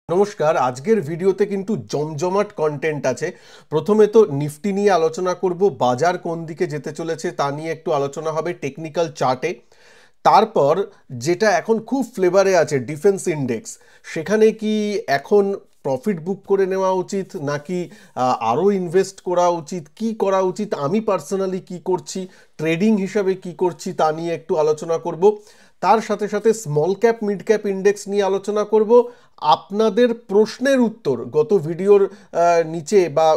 নমস্কার। আজকের ভিডিওতে কিন্তু জমজমাট কন্টেন্ট আছে। প্রথমে তো নিফটি নিয়ে আলোচনা করব, বাজার কোন দিকে যেতে চলেছে তা নিয়ে একটু আলোচনা হবে টেকনিক্যাল চার্টে। তারপর যেটা এখন খুব ফ্লেভারে আছে, ডিফেন্স ইন্ডেক্স, সেখানে কি এখন প্রফিট বুক করে নেওয়া উচিত নাকি আরও ইনভেস্ট করা উচিত, কি করা উচিত, আমি পার্সোনালি কি করছি, ট্রেডিং হিসাবে কি করছি তা নিয়ে একটু আলোচনা করব। তার সাথে সাথে small cap mid cap index নিয়ে আলোচনা করব। আপনাদের প্রশ্নের উত্তর গত ভিডিওর নিচে বা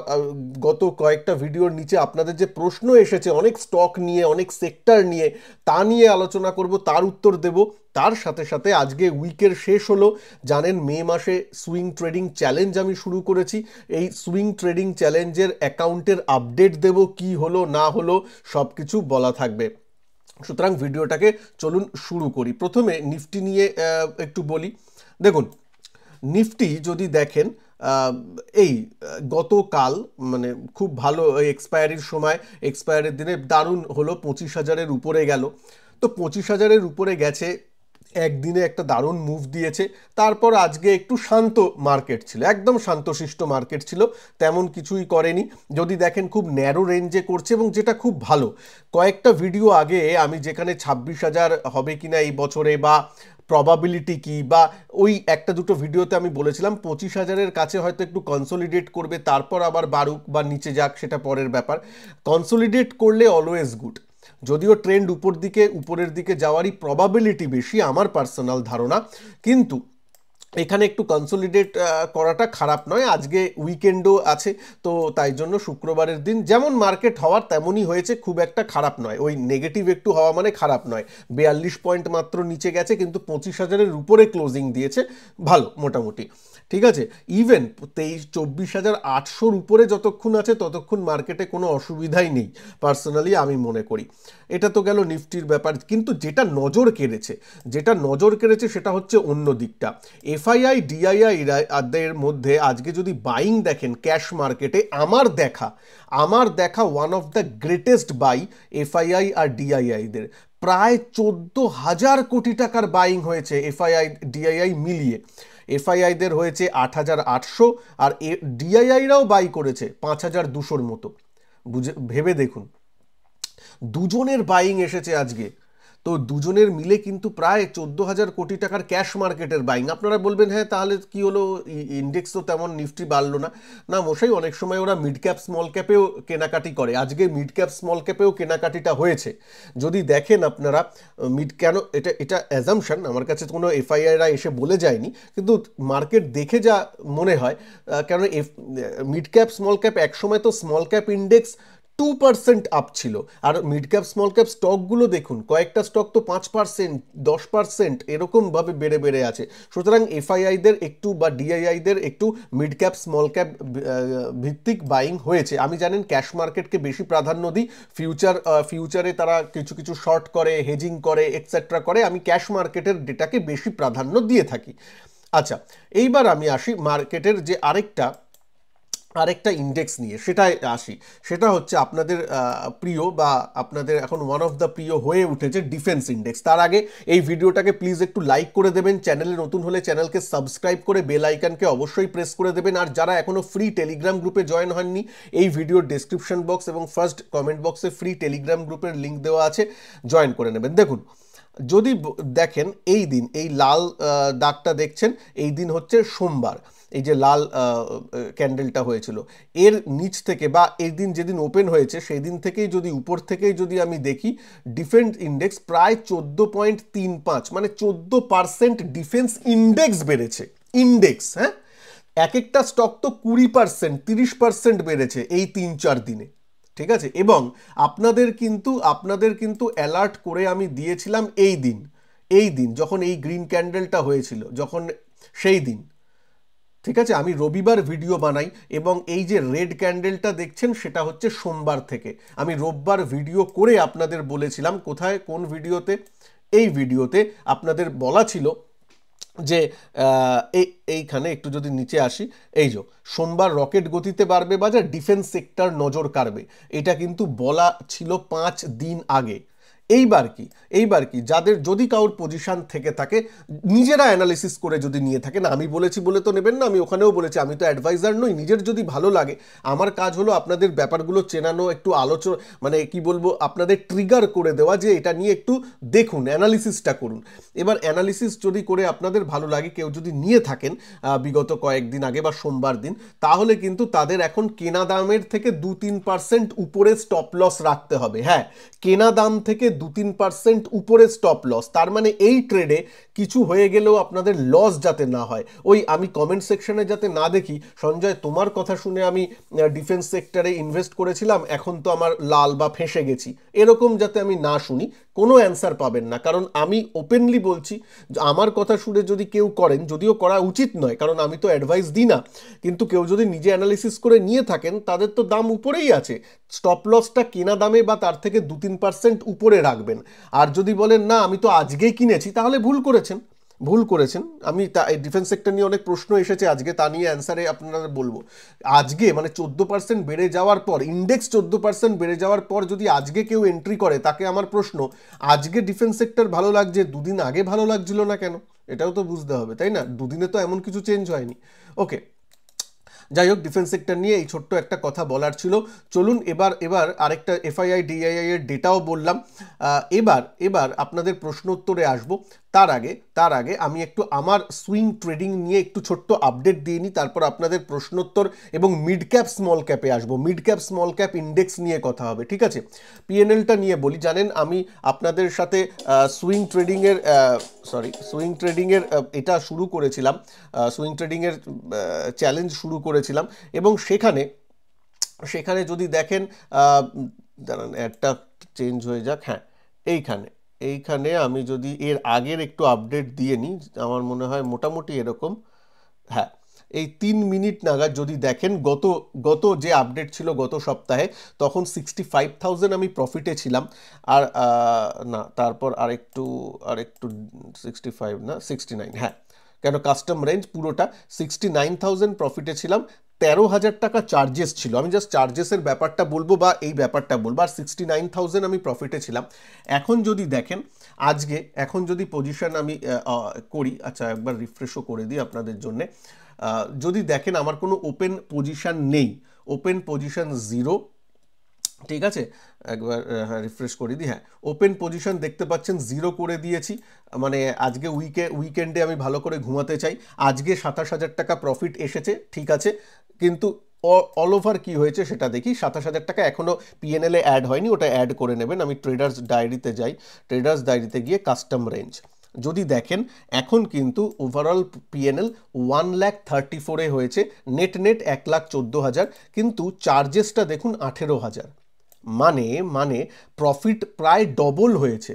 গত কয়েকটা ভিডিওর নিচে আপনাদের যে প্রশ্ন এসেছে অনেক স্টক নিয়ে, অনেক সেক্টর নিয়ে, তা নিয়ে আলোচনা করব, তার উত্তর দেব। তার সাথে সাথে আজকে উইকের শেষ হলো, জানেন মে মাসে সুইং ট্রেডিং চ্যালেঞ্জ আমি শুরু করেছি। এই সুইং ট্রেডিং চ্যালেঞ্জের অ্যাকাউন্টের আপডেট দেব, কি হলো না হলো সব কিছু বলা থাকবে। সুতরাং ভিডিওটাকে চলুন শুরু করি। প্রথমে নিফটি নিয়ে একটু বলি। দেখুন, নিফটি যদি দেখেন এই গতকাল মানে খুব ভালো এক্সপায়ারির সময়, এক্সপায়ারির দিনে দারুণ হলো, 25,000-এর উপরে গেল। তো 25,000-এর উপরে গেছে, একদিনে একটা দারুণ মুভ দিয়েছে। তারপর আজকে একটু শান্ত মার্কেট ছিল, একদম শান্তশিষ্ট মার্কেট ছিল, তেমন কিছুই করেনি। যদি দেখেন খুব ন্যারো রেঞ্জে করছে, এবং যেটা খুব ভালো। কয়েকটা ভিডিও আগে আমি যেখানে 26,000 হবে কিনা এই বছরে বা প্রবাবিলিটি কি, বা ওই একটা দুটো ভিডিওতে আমি বলেছিলাম 25,000-এর কাছে হয়তো একটু কনসোলিডেট করবে, তারপর আবার বাড়ুক বা নিচে যাক সেটা পরের ব্যাপার। কনসোলিডেট করলে অলওয়েজ গুড। যদিও ট্রেন্ড উপরের দিকে যাওয়ারই প্রবাবিলিটি বেশি আমার পার্সোনাল ধারণা, কিন্তু এখানে একটু কনসোলিডেট করাটা খারাপ নয়। আজকে উইকেন্ডও আছে, তো তাই জন্য শুক্রবারের দিন যেমন মার্কেট হওয়ার তেমনই হয়েছে, খুব একটা খারাপ নয়। ওই নেগেটিভ একটু হওয়া মানে খারাপ নয়। 42 পয়েন্ট মাত্র নিচে গেছে, কিন্তু 25,000-এর উপরে ক্লোজিং দিয়েছে, ভালো মোটামুটি, ঠিক আছে। ইভেন 24,800-র উপরে যতক্ষণ আছে ততক্ষণ মার্কেটে কোনো অসুবিধাই নেই, পার্সোনালি আমি মনে করি। এটা তো গেল নিফটির ব্যাপার, কিন্তু যেটা নজর কেড়েছে সেটা হচ্ছে অন্য দিকটা। এফআইআই ডিআইআই দের মধ্যে আজকে যদি বাইং দেখেন ক্যাশ মার্কেটে, আমার দেখা one of the greatest buy FII আর ডিআইআইদের। প্রায় 14,000 কোটি টাকার বাইং হয়েছে এফআইআই ডিআইআই মিলিয়ে। এফআইআইদের হয়েছে 8,800, আর ডিআইআইরাও বাই করেছে 5,200-র মতো। ভেবে দেখুন, দুজনের বাইং এসেছে আজকে, তো দুজনের মিলে কিন্তু প্রায় 14,000 কোটি টাকার ক্যাশ মার্কেটের বাইং। আপনারা বলবেন হ্যাঁ তাহলে কি হলো, ইন্ডেক্স তো তেমন নিফটি বাড়লো না। না মশাই, অনেক সময় ওরা মিড ক্যাপ স্মল ক্যাপেও কেনাকাটি করে। আজকে মিড ক্যাপ স্মল ক্যাপেও কেনাকাটিটা হয়েছে। যদি দেখেন আপনারা কেন, এটা অ্যাজাম্পশন, আমার কাছে কোনো এফআইআইরা এসে বলে যায়নি, কিন্তু মার্কেট দেখে যা মনে হয়, কেন মিড ক্যাপ স্মল ক্যাপ, একসময় তো স্মল ক্যাপ ইন্ডেক্স 2% আপ ছিল, আর মিড ক্যাপ স্মল ক্যাপ স্টকগুলো দেখুন, কয়েকটা স্টক তো 5%, 10% এরকমভাবে বেড়ে আছে। সুতরাং এফআইআইদের একটু বা ডিআইআইদের একটু মিড ক্যাপ স্মল ক্যাপ ভিত্তিক বাইং হয়েছে। আমি জানেন ক্যাশ মার্কেটকে বেশি প্রাধান্য দিই, ফিউচারে তারা কিছু কিছু শর্ট করে, হেজিং করে, এটসেট্রা করে, আমি ক্যাশ মার্কেটের ডেটাকে বেশি প্রাধান্য দিয়ে থাকি। আচ্ছা, এইবার আমি আসি মার্কেটের যে আরেকটা ইন্ডেক্স নিয়ে, সেটাই আসি। সেটা হচ্ছে আপনাদের প্রিয়, বা আপনাদের এখন ওয়ান অফ দ্য প্রিয় হয়ে উঠেছে ডিফেন্স ইন্ডেক্স। তার আগে এই ভিডিওটাকে প্লিজ একটু লাইক করে দেবেন, চ্যানেলে নতুন হলে চ্যানেলকে সাবস্ক্রাইব করে বেল আইকনকে অবশ্যই প্রেস করে দেবেন। আর যারা এখনও ফ্রি টেলিগ্রাম গ্রুপে জয়েন হননি, এই ভিডিওর ডেসক্রিপশন বক্স এবং ফার্স্ট কমেন্ট বক্সে ফ্রি টেলিগ্রাম গ্রুপের লিঙ্ক দেওয়া আছে, জয়েন করে নেবেন। দেখুন, যদি দেখেন এই দিন, এই লাল দাগটা দেখছেন, এই দিন হচ্ছে সোমবার। এই যে লাল ক্যান্ডেলটা হয়েছিল, এর নিচ থেকে বা এই দিন যেদিন ওপেন হয়েছে সেই দিন থেকেই যদি উপর থেকেই যদি আমি দেখি, ডিফেন্স ইন্ডেক্স প্রায় 14.35, মানে 14% ডিফেন্স ইন্ডেক্স বেড়েছে। ইন্ডেক্স, হ্যাঁ, এক একটা স্টক তো 20%, 30% বেড়েছে এই 3-4 দিনে, ঠিক আছে। এবং আপনাদের কিন্তু অ্যালার্ট করে আমি দিয়েছিলাম এই দিন যখন এই গ্রিন ক্যান্ডেলটা হয়েছিল, যখন সেই দিন, ঠিক আছে। আমি রবিবার ভিডিও বানাই, এবং এই যে রেড ক্যান্ডেলটা দেখছেন সেটা হচ্ছে সোমবার থেকে। আমি রোববার ভিডিও করে আপনাদের বলেছিলাম, কোথায়, কোন ভিডিওতে, এই ভিডিওতে আপনাদের বলা ছিল যে এইখানে একটু যদি নিচে আসি, এই যে সোমবার রকেট গতিতে বাড়বে বাজার, ডিফেন্স সেক্টর নজর কাড়বে, এটা কিন্তু বলা ছিল 5 দিন আগে। এইবার কি যাদের যদি কারোর পজিশন থেকে থাকে নিজেরা অ্যানালিসিস করে যদি নিয়ে থাকেন, আমি বলেছি বলে তো নেবেন না, আমি ওখানেও বলেছি আমি তো অ্যাডভাইজার নই, নিজের যদি ভালো লাগে, আমার কাজ হলো আপনাদের ব্যাপারগুলো চেনানো, একটু আলোচনা মানে কি বলবো আপনাদের ট্রিগার করে দেওয়া যে এটা নিয়ে একটু দেখুন, অ্যানালিসিসটা করুন। এবার অ্যানালিসিস যদি করে আপনাদের ভালো লাগে, কেউ যদি নিয়ে থাকেন বিগত কয়েকদিন আগে বা সোমবার দিন, তাহলে কিন্তু তাদের এখন কেনা দামের থেকে 2-3% উপরে স্টপ লস রাখতে হবে। হ্যাঁ, কেনা দাম থেকে 2-3% উপরে স্টপ লস, তার মানে এই ট্রেডে কিছু হয়ে গেলেও আপনাদের লস যাতে না হয়। ওই আমি কমেন্ট সেকশনে যাতে না দেখি সঞ্জয় তোমার কথা শুনে আমি ডিফেন্স সেক্টরে ইনভেস্ট করেছিলাম, এখন তো আমার লাল বা ফেঁসে গেছি, এরকম যাতে আমি না শুনি, কোনো অ্যান্সার পাবেন না। কারণ আমি ওপেনলি বলছি, আমার কথা শুনে যদি কেউ করেন, যদিও করা উচিত নয় কারণ আমি তো অ্যাডভাইস দিই না, কিন্তু কেউ যদি নিজে অ্যানালিসিস করে নিয়ে থাকেন তাদের তো দাম উপরেই আছে, স্টপ লসটা কেনা দামে বা তার থেকে 2-3% উপরে রাখবেন। আর যদি বলেন না আমি তো আজকেই কিনেছি, তাহলে ভুল করেছেন। আমি এই ডিফেন্স সেক্টর নিয়ে অনেক প্রশ্ন এসেছে আজকে, তা নিয়ে অ্যান্সারে আপনারা বলবো। আজকে মানে 14% বেড়ে যাওয়ার পর, ইন্ডেক্স 14% বেড়ে যাওয়ার পর যদি আজকে কেউ এন্ট্রি করে, তাকে আমার প্রশ্ন, আজকে ডিফেন্স সেক্টর ভালো লাগছে, দুদিন আগে ভালো লাগছিল না কেন? এটাও তো বুঝতে হবে, তাই না? দুদিনে তো এমন কিছু চেঞ্জ হয়নি। ওকে, যাই হোক, ডিফেন্স সেক্টর নিয়ে এই ছোট্ট একটা কথা বলার ছিল। চলুন এবার আরেকটা এফআইআই ডিআইআই এর ডেটাও বললাম। এবার আপনাদের প্রশ্ন উত্তরে আসবো। তার আগে আমি একটু আমার সুইং ট্রেডিং নিয়ে একটু ছোট্ট আপডেট দিয়ে নিই, তারপর আপনাদের প্রশ্নোত্তর এবং মিড ক্যাপ স্মল ক্যাপে আসবো। Mid cap small cap index নিয়ে কথা হবে, ঠিক আছে? পিএনএলটা নিয়ে বলি। জানেন আমি আপনাদের সাথে সুইং ট্রেডিংয়ের এটা শুরু করেছিলাম, সুইং ট্রেডিংয়ের চ্যালেঞ্জ শুরু করেছিলাম, এবং সেখানে যদি দেখেন, দাঁড়ান একটা চেঞ্জ হয়ে যাক, হ্যাঁ এইখানে আমি যদি এর আগের একটু আপডেট দিয়ে নিই, আমার মনে হয় মোটামুটি এরকম। হ্যাঁ, এই 3 মিনিট নাগাদ যদি দেখেন, গত যে আপডেট ছিল গত সপ্তাহে, তখন 65,000 আমি প্রফিটে ছিলাম। আর না, তারপর আরেকটু 65 না 69, হ্যাঁ, কেন কাস্টম রেঞ্জ পুরোটা 69,000 প্রফিটে ছিলাম, 13,000 টাকা চার্জেস ছিল। আমি জাস্ট চার্জেসের ব্যাপারটা বলবো বা এই ব্যাপারটা বলবো, আর 69,000 আমি প্রফিটে ছিলাম। এখন যদি দেখেন এখন যদি পজিশন আমি করি, আচ্ছা একবার রিফ্রেশও করে দিই আপনাদের জন্যে। যদি দেখেন আমার কোনো ওপেন পজিশন নেই, ওপেন পজিশন 0, ঠিক আছে? একবার রিফ্রেশ করে দিই, হ্যাঁ, ওপেন পজিশন দেখতে পাচ্ছেন 0 করে দিয়েছি। মানে আজকে উইকেন্ডে আমি ভালো করে ঘুমাতে চাই। আজকে 27,000 টাকা প্রফিট এসেছে, ঠিক আছে, কিন্তু অল ওভার কি হয়েছে সেটা দেখি। 27,000 টাকা এখনও পিএনএলে অ্যাড হয়নি, ওটা অ্যাড করে নেবেন। আমি ট্রেডার্স ডায়েরিতে যাই, ট্রেডার্স ডায়েরিতে গিয়ে কাস্টম রেঞ্জ যদি দেখেন, এখন কিন্তু ওভারঅল পিএনএল 1,34,000 হয়েছে, নেট 1,14,000, কিন্তু চার্জেসটা দেখুন 18,000। মানে প্রফিট প্রায় ডবল হয়েছে।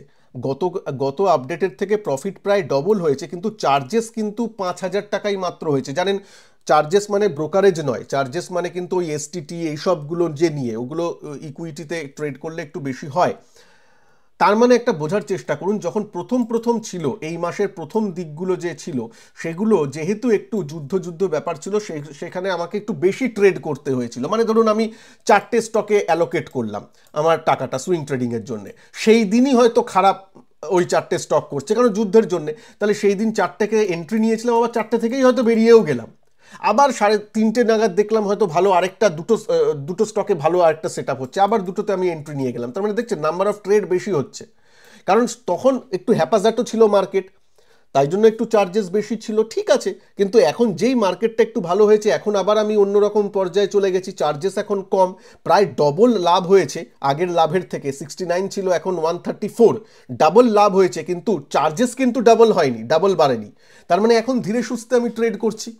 গত আপডেটের থেকে প্রফিট প্রায় ডবল হয়েছে, কিন্তু চার্জেস কিন্তু 5,000 টাকাই মাত্র হয়েছে। জানেন, চার্জেস মানে ব্রোকারেজ নয়, চার্জেস মানে কিন্তু ওই এসটিটি এইসবগুলো যে নিয়ে, ওগুলো ইকুইটিতে ট্রেড করলে একটু বেশি হয়। তার মানে একটা বোঝার চেষ্টা করুন, যখন প্রথম ছিল, এই মাসের প্রথম দিকগুলো যে ছিল, সেগুলো যেহেতু একটু যুদ্ধ ব্যাপার ছিল, সেখানে আমাকে একটু বেশি ট্রেড করতে হয়েছিল। মানে ধরুন আমি 4টে স্টকে অ্যালোকেট করলাম আমার টাকাটা সুইং ট্রেডিংয়ের জন্য, সেই দিনই হয়তো খারাপ ওই 4টে স্টক করছে কারণ যুদ্ধের জন্য, তাহলে সেই দিন 4টেকে এন্ট্রি নিয়েছিলাম, আবার 4টে থেকেই হয়তো বেরিয়েও গেলাম। আবার 3:30 নাগাদ দেখলাম হয়তো ভালো আরেকটা দুটো স্টকে ভালো আরেকটা সেট আপ হচ্ছে, আবার দুটোতে আমি এন্ট্রি নিয়ে গেলাম। তার মানে দেখছেন নাম্বার অফ ট্রেড বেশি হচ্ছে, কারণ তখন একটু হ্যাপাজাটো ছিল মার্কেট, তাই জন্য একটু চার্জেস বেশি ছিল, ঠিক আছে। কিন্তু এখন যেই মার্কেটটা একটু ভালো হয়েছে, এখন আবার আমি অন্যরকম পর্যায়ে চলে গেছি, চার্জেস এখন কম, প্রায় ডবল লাভ হয়েছে আগের লাভের থেকে। 69 ছিল, এখন 134, ডাবল লাভ হয়েছে, কিন্তু চার্জেস কিন্তু ডাবল হয়নি, ডাবল বাড়েনি। তার মানে এখন ধীরে সুস্থে আমি ট্রেড করছি।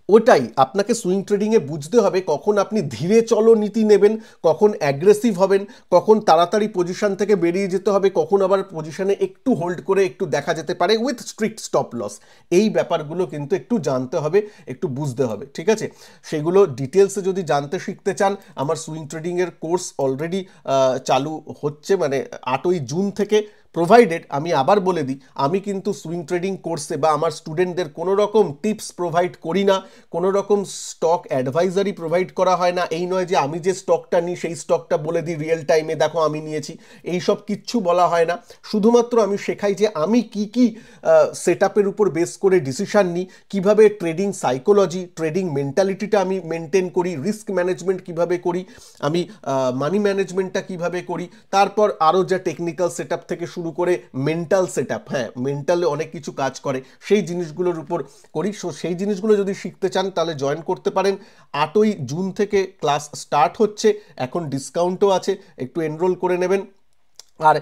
ওটাই আপনাকে সুইং ট্রেডিংয়ে বুঝতে হবে, কখন আপনি ধীরে চলো নীতি নেবেন, কখন অ্যাগ্রেসিভ হবেন, কখন তাড়াতাড়ি পজিশন থেকে বেরিয়ে যেতে হবে, কখন আবার পজিশনে একটু হোল্ড করে একটু দেখা যেতে পারে উইথ স্ট্রিক্ট স্টপ লস। এই ব্যাপারগুলো কিন্তু একটু জানতে হবে, একটু বুঝতে হবে, ঠিক আছে? সেগুলো ডিটেলসে যদি জানতে শিখতে চান, আমার সুইং ট্রেডিংয়ের কোর্স অলরেডি চালু হচ্ছে, মানে 8ই জুন থেকে প্রোভাইডেড, আমি আবার বলে দিই, আমি কিন্তু সুইং ট্রেডিং কোর্সে বা আমার স্টুডেন্টদের কোনো রকম টিপস প্রোভাইড করি না, কোনো রকম স্টক অ্যাডভাইজারি প্রোভাইড করা হয় না। এই নয় যে আমি যে স্টকটা নিই সেই স্টকটা বলে দিই রিয়েল টাইমে দেখো আমি নিয়েছি, এই সব কিচ্ছু বলা হয় না। শুধুমাত্র আমি শেখাই যে আমি কি কি সেট আপের উপর বেস করে ডিসিশান নিই, কীভাবে ট্রেডিং সাইকোলজি, ট্রেডিং মেন্টালিটিটা আমি মেনটেন করি, রিস্ক ম্যানেজমেন্ট কিভাবে করি, আমি মানি ম্যানেজমেন্টটা কিভাবে করি, তারপর আরও যা টেকনিক্যাল সেট আপ থেকে শুরু করে মেন্টাল সেট আপ, হ্যাঁ মেন্টালে অনেক কিছু কাজ করে, সেই জিনিসগুলোর উপর করি। সো সেই জিনিসগুলো যদি শিখতে চান তাহলে জয়েন করতে পারেন। 8ই জুন থেকে ক্লাস স্টার্ট হচ্ছে, এখন ডিসকাউন্টও আছে, একটু এনরোল করে নেবেন। আর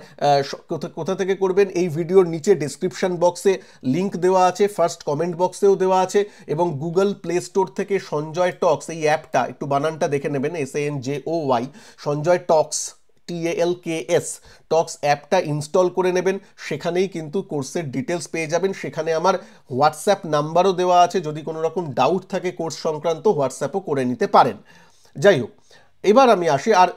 কোথা থেকে করবেন, এই ভিডিওর নিচে ডেসক্রিপশন বক্সে লিঙ্ক দেওয়া আছে, ফার্স্ট কমেন্ট বক্সেও দেওয়া আছে, এবং গুগল প্লে স্টোর থেকে সঞ্জয় টক্স এই অ্যাপটা, একটু বানানটা দেখে নেবেন, SANJOY, সঞ্জয় টক্স, TALKS, টক্স অ্যাপটা ইনস্টল করে নেবেন। সেখানেই কিন্তু কোর্সের ডিটেলস পেয়ে যাবেন। সেখানে আমার হোয়াটসঅ্যাপ নাম্বারও দেওয়া আছে, যদি কোনো রকম ডাউট থাকে কোর্স সংক্রান্ত হোয়াটসঅ্যাপও করে নিতে পারেন। যাই হোক, এবার আমি আসি, আর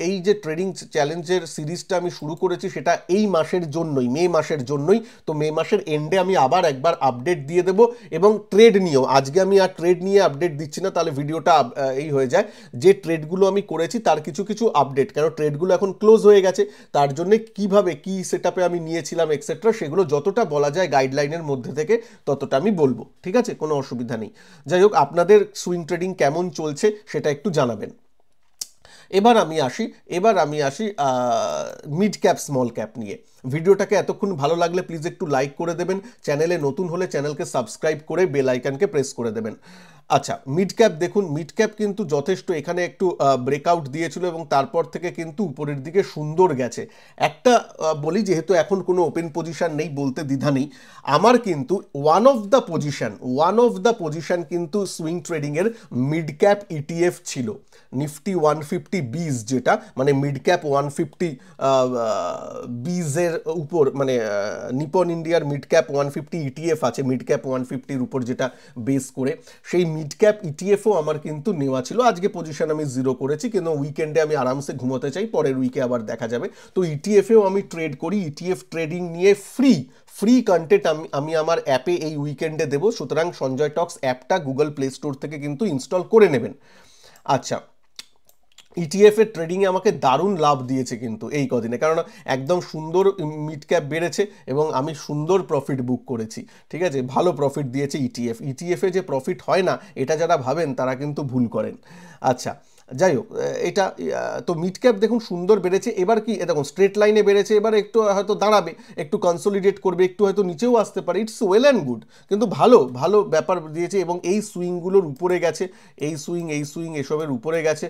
এই যে ট্রেডিং চ্যালেঞ্জের সিরিজটা আমি শুরু করেছি সেটা এই মাসের জন্যই, মে মাসের জন্যই। তো মে মাসের এন্ডে আমি আবার একবার আপডেট দিয়ে দেবো, এবং ট্রেড নিয়েও। আজকে আমি আর ট্রেড নিয়ে আপডেট দিচ্ছি না, তাহলে ভিডিওটা এই হয়ে যায়। যে ট্রেডগুলো আমি করেছি তার কিছু কিছু আপডেট, কেন ট্রেডগুলো এখন ক্লোজ হয়ে গেছে, তার জন্য কীভাবে কী সেট আপে আমি নিয়েছিলাম এক্সেট্রা, সেগুলো যতটা বলা যায় গাইডলাইনের মধ্যে থেকে ততটা আমি বলবো, ঠিক আছে, কোনো অসুবিধা নেই। যাই হোক, আপনাদের সুইং ট্রেডিং কেমন চলছে সেটা একটু জানাবেন। এবার আমি আসি মিড ক্যাপ স্মল ক্যাপ নিয়ে। ভিডিওটাকে এতক্ষণ ভালো লাগলে প্লিজ একটু লাইক করে দেবেন, চ্যানেলে নতুন হলে চ্যানেলকে সাবস্ক্রাইব করে বেল আইকনকে প্রেস করে দেবেন। আচ্ছা, মিড ক্যাপ দেখুন, মিড ক্যাপ কিন্তু যথেষ্ট এখানে একটু ব্রেকআউট দিয়েছিল, এবং তারপর থেকে কিন্তু উপরের দিকে সুন্দর গেছে। একটা বলি, যেহেতু এখন কোনো ওপেন পজিশন নেই, বলতে দ্বিধা নেই, আমার কিন্তু ওয়ান অফ দ্য পজিশন কিন্তু সুইং ট্রেডিংয়ের মিড ক্যাপ ETF ছিল, নিফটি 150 বিজ, যেটা মানে মিড ক্যাপ 150 বিজের উপর, মানে নিপন ইন্ডিয়ার মিড ক্যাপ 150 ETF আছে, মিড ক্যাপ 150-র উপর যেটা বেস করে, সেই মিড ক্যাপ ETFও আমার কিন্তু নেওয়া ছিল। আজকে পজিশন আমি 0 করেছি, কিন্তু উইকেন্ডে আমি আরামসে ঘুমোতে চাই, পরের উইকে আবার দেখা যাবে। তো ETFেও আমি ট্রেড করি, ETF ট্রেডিং নিয়ে ফ্রি কন্টেন্ট আমি আমার অ্যাপে এই উইকেন্ডে দেবো। সুতরাং সঞ্জয় টক্স অ্যাপটা গুগল প্লে স্টোর থেকে কিন্তু ইনস্টল করে নেবেন। আচ্ছা, ETF এর ট্রেডিংয়ে আমাকে দারুণ লাভ দিয়েছে কিন্তু এই কদিনে, কারণ একদম সুন্দর মিড ক্যাপ বেড়েছে এবং আমি সুন্দর প্রফিট বুক করেছি, ঠিক আছে, ভালো প্রফিট দিয়েছে ETF-এ যে প্রফিট হয় না, এটা যারা ভাবেন তারা কিন্তু ভুল করেন। আচ্ছা, যাই হোক, এটা তো মিড ক্যাপ দেখুন সুন্দর বেড়েছে। এবার কি দেখুন স্ট্রেট লাইনে বেড়েছে, এবার একটু হয়তো দাঁড়াবে, একটু কনসোলিডেট করবে, একটু হয়তো নিচেও আসতে পারে, ইটস ওয়েল অ্যান্ড গুড, কিন্তু ভালো ব্যাপার দিয়েছে। এবং এই সুইংগুলোর উপরে গেছে, এই সুইং এসবের উপরে গেছে,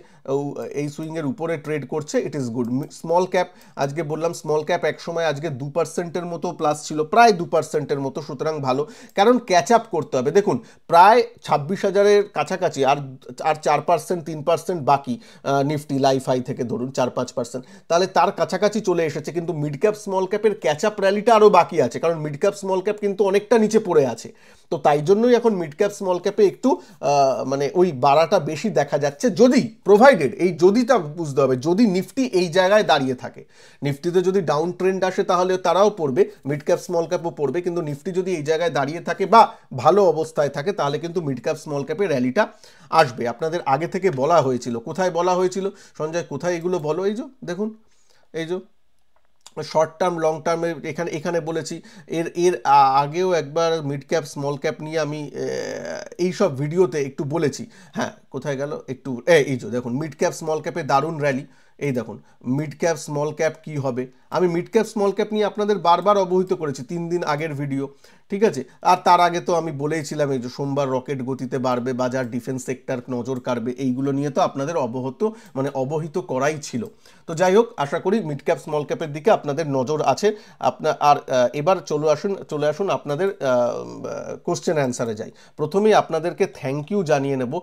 এই সুইংয়ের উপরে ট্রেড করছে, it is good. Small cap, আজকে বললাম স্মল ক্যাপ একসময় আজকে 2%-এর মতো প্লাস ছিল, প্রায় 2%-এর মতো, সুতরাং ভালো, কারণ ক্যাচ আপ করতে হবে। দেখুন প্রায় 26,000-এর কাছাকাছি, আর 4%, 3% বাকি নিফটি লাইফ হাই থেকে, ধরুন 4-5%, তাহলে তার কাছাকাছি চলে এসেছে। কিন্তু মিড ক্যাপ স্মল ক্যাপের ক্যাচ আপ র্যালিটা আরও বাকি আছে, কারণ মিড ক্যাপ স্মল ক্যাপ কিন্তু অনেকটা নিচে পড়ে আছে। তো তাই জন্যই এখন মিড ক্যাপ স্মল ক্যাপে একটু মানে ওই বাড়াটা বেশি দেখা যাচ্ছে, যদি প্রোভাইডেড, এই যদিটা বুঝতে হবে, যদি নিফটি এই জায়গায় দাঁড়িয়ে থাকে, নিফটিতে যদি ডাউন ট্রেন্ড আসে তাহলে তারাও পড়বে, মিড ক্যাপ স্মল ক্যাপও পড়বে, কিন্তু নিফটি যদি এই জায়গায় দাঁড়িয়ে থাকে বা ভালো অবস্থায় থাকে তাহলে কিন্তু মিড ক্যাপ স্মল ক্যাপে র্যালিটা আসবে। আপনাদের আগে থেকে বলা হয়েছিল, কোথায় বলা হয়েছিল সঞ্জয়, কোথায় এগুলো বলো, এই যে দেখুন, এই যে শর্ট টার্ম লং টার্মের এখানে বলেছি, এর আগেও একবার মিড ক্যাপ স্মল ক্যাপ নিয়ে আমি এই সব ভিডিওতে একটু বলেছি। হ্যাঁ, কোথায় গেল, একটু এই যে দেখুন মিড ক্যাপ স্মল ক্যাপে দারুণ র্যালি, এই দেখুন মিড ক্যাপ স্মল ক্যাপ কি হবে, আমি মিড ক্যাপ স্মল ক্যাপ নিয়ে আপনাদের বারবার অবহিত করেছি, 3 দিন আগের ভিডিও, ঠিক আছে। আর তার আগে তো আমি বলেইছিলাম এই যে সোমবার রকেট গতিতে বাড়বে বাজার, ডিফেন্স সেক্টর নজর কাড়বে, এইগুলো নিয়ে তো আপনাদের অবহিত করাই ছিল। তো যাই হোক, আশা করি মিড ক্যাপ স্মল ক্যাপের দিকে আপনাদের নজর আছে। আর এবার চলে আসুন আপনাদের কোশ্চেন অ্যান্সারে যাই। প্রথমেই আপনাদেরকে থ্যাংক ইউ জানিয়ে নেব,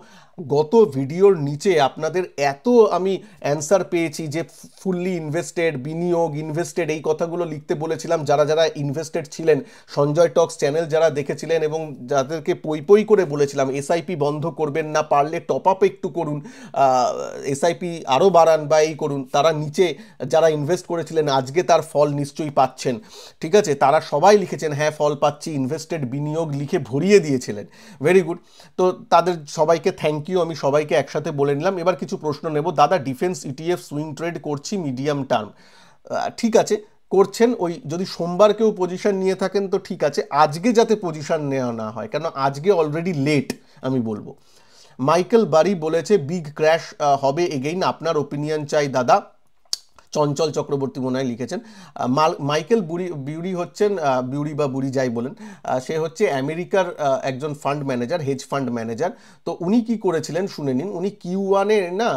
গত ভিডিওর নিচে আপনাদের এত আমি অ্যান্সার পেয়ে পেয়েছি যে ফুললি ইনভেস্টেড, বিনিয়োগ, ইনভেস্টেড, এই কথাগুলো লিখতে বলেছিলাম। যারা যারা ইনভেস্টেড ছিলেন, সঞ্জয় টক্স চ্যানেল যারা দেখেছিলেন এবং যাদেরকে পই পই করে বলেছিলাম এসআইপি বন্ধ করবেন না, পারলে টপ আপ একটু করুন, এসআইপি আরও বাড়ান বা এই করুন, তারা নিচে যারা ইনভেস্ট করেছিলেন আজকে তার ফল নিশ্চয়ই পাচ্ছেন। ঠিক আছে, তারা সবাই লিখেছেন হ্যাঁ ফল পাচ্ছি, ইনভেস্টেড, বিনিয়োগ লিখে ভরিয়ে দিয়েছিলেন। Very good. তো তাদের সবাইকে থ্যাংক ইউ, আমি সবাইকে একসাথে বলে নিলাম। এবার কিছু প্রশ্ন নেব। দাদা ডিফেন্স ইটিএফ সুইং ট্রেড করছি মিডিয়াম টার্ম। ঠিক আছে, করছেন, ওই যদি সোমবার কেউ পজিশন নিয়ে থাকেন তো ঠিক আছে, আজকে যাতে পজিশন নেওয়া না হয়, কেন আজকে অলরেডি লেট আমি বলবো। মাইকেল বারি বলেছে বিগ ক্র্যাশ হবে এগেইন, আপনার ওপিনিয়ন চাই দাদা। চঞ্চল চক্রবর্তী মনে হয় লিখেছেন। মাইকেল বিউরি হচ্ছেন, বিউরি বা বুড়ি যাই বলেন, সে হচ্ছে আমেরিকার একজন fund manager, hedge fund manager. তো উনি কি করেছিলেন শুনে নিন। উনি Q1-এ না,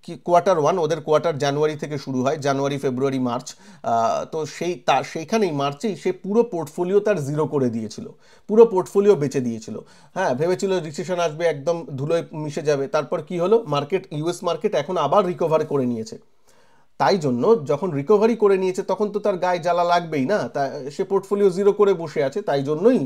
Q1, ওদের কোয়ার্টার জানুয়ারি থেকে শুরু হয়, জানুয়ারি, ফেব্রুয়ারি, মার্চ। তো সেইখানেই মার্চেই সে পুরো পোর্টফোলিও তার জিরো করে দিয়েছিল, পুরো পোর্টফোলিও বেচে দিয়েছিল। হ্যাঁ, ভেবেছিল রিসেশন আসবে, একদম ধুলোয় মিশে যাবে। তারপর কি হলো, মার্কেট, ইউএস মার্কেট এখন আবার রিকভার করে নিয়েছে। তাই জন্য যখন রিকভারি করে নিয়েছে তখন তো তার গায়ে জ্বালা লাগবেই না, তা সে পোর্টফোলিও জিরো করে বসে আছে, তাই জন্যই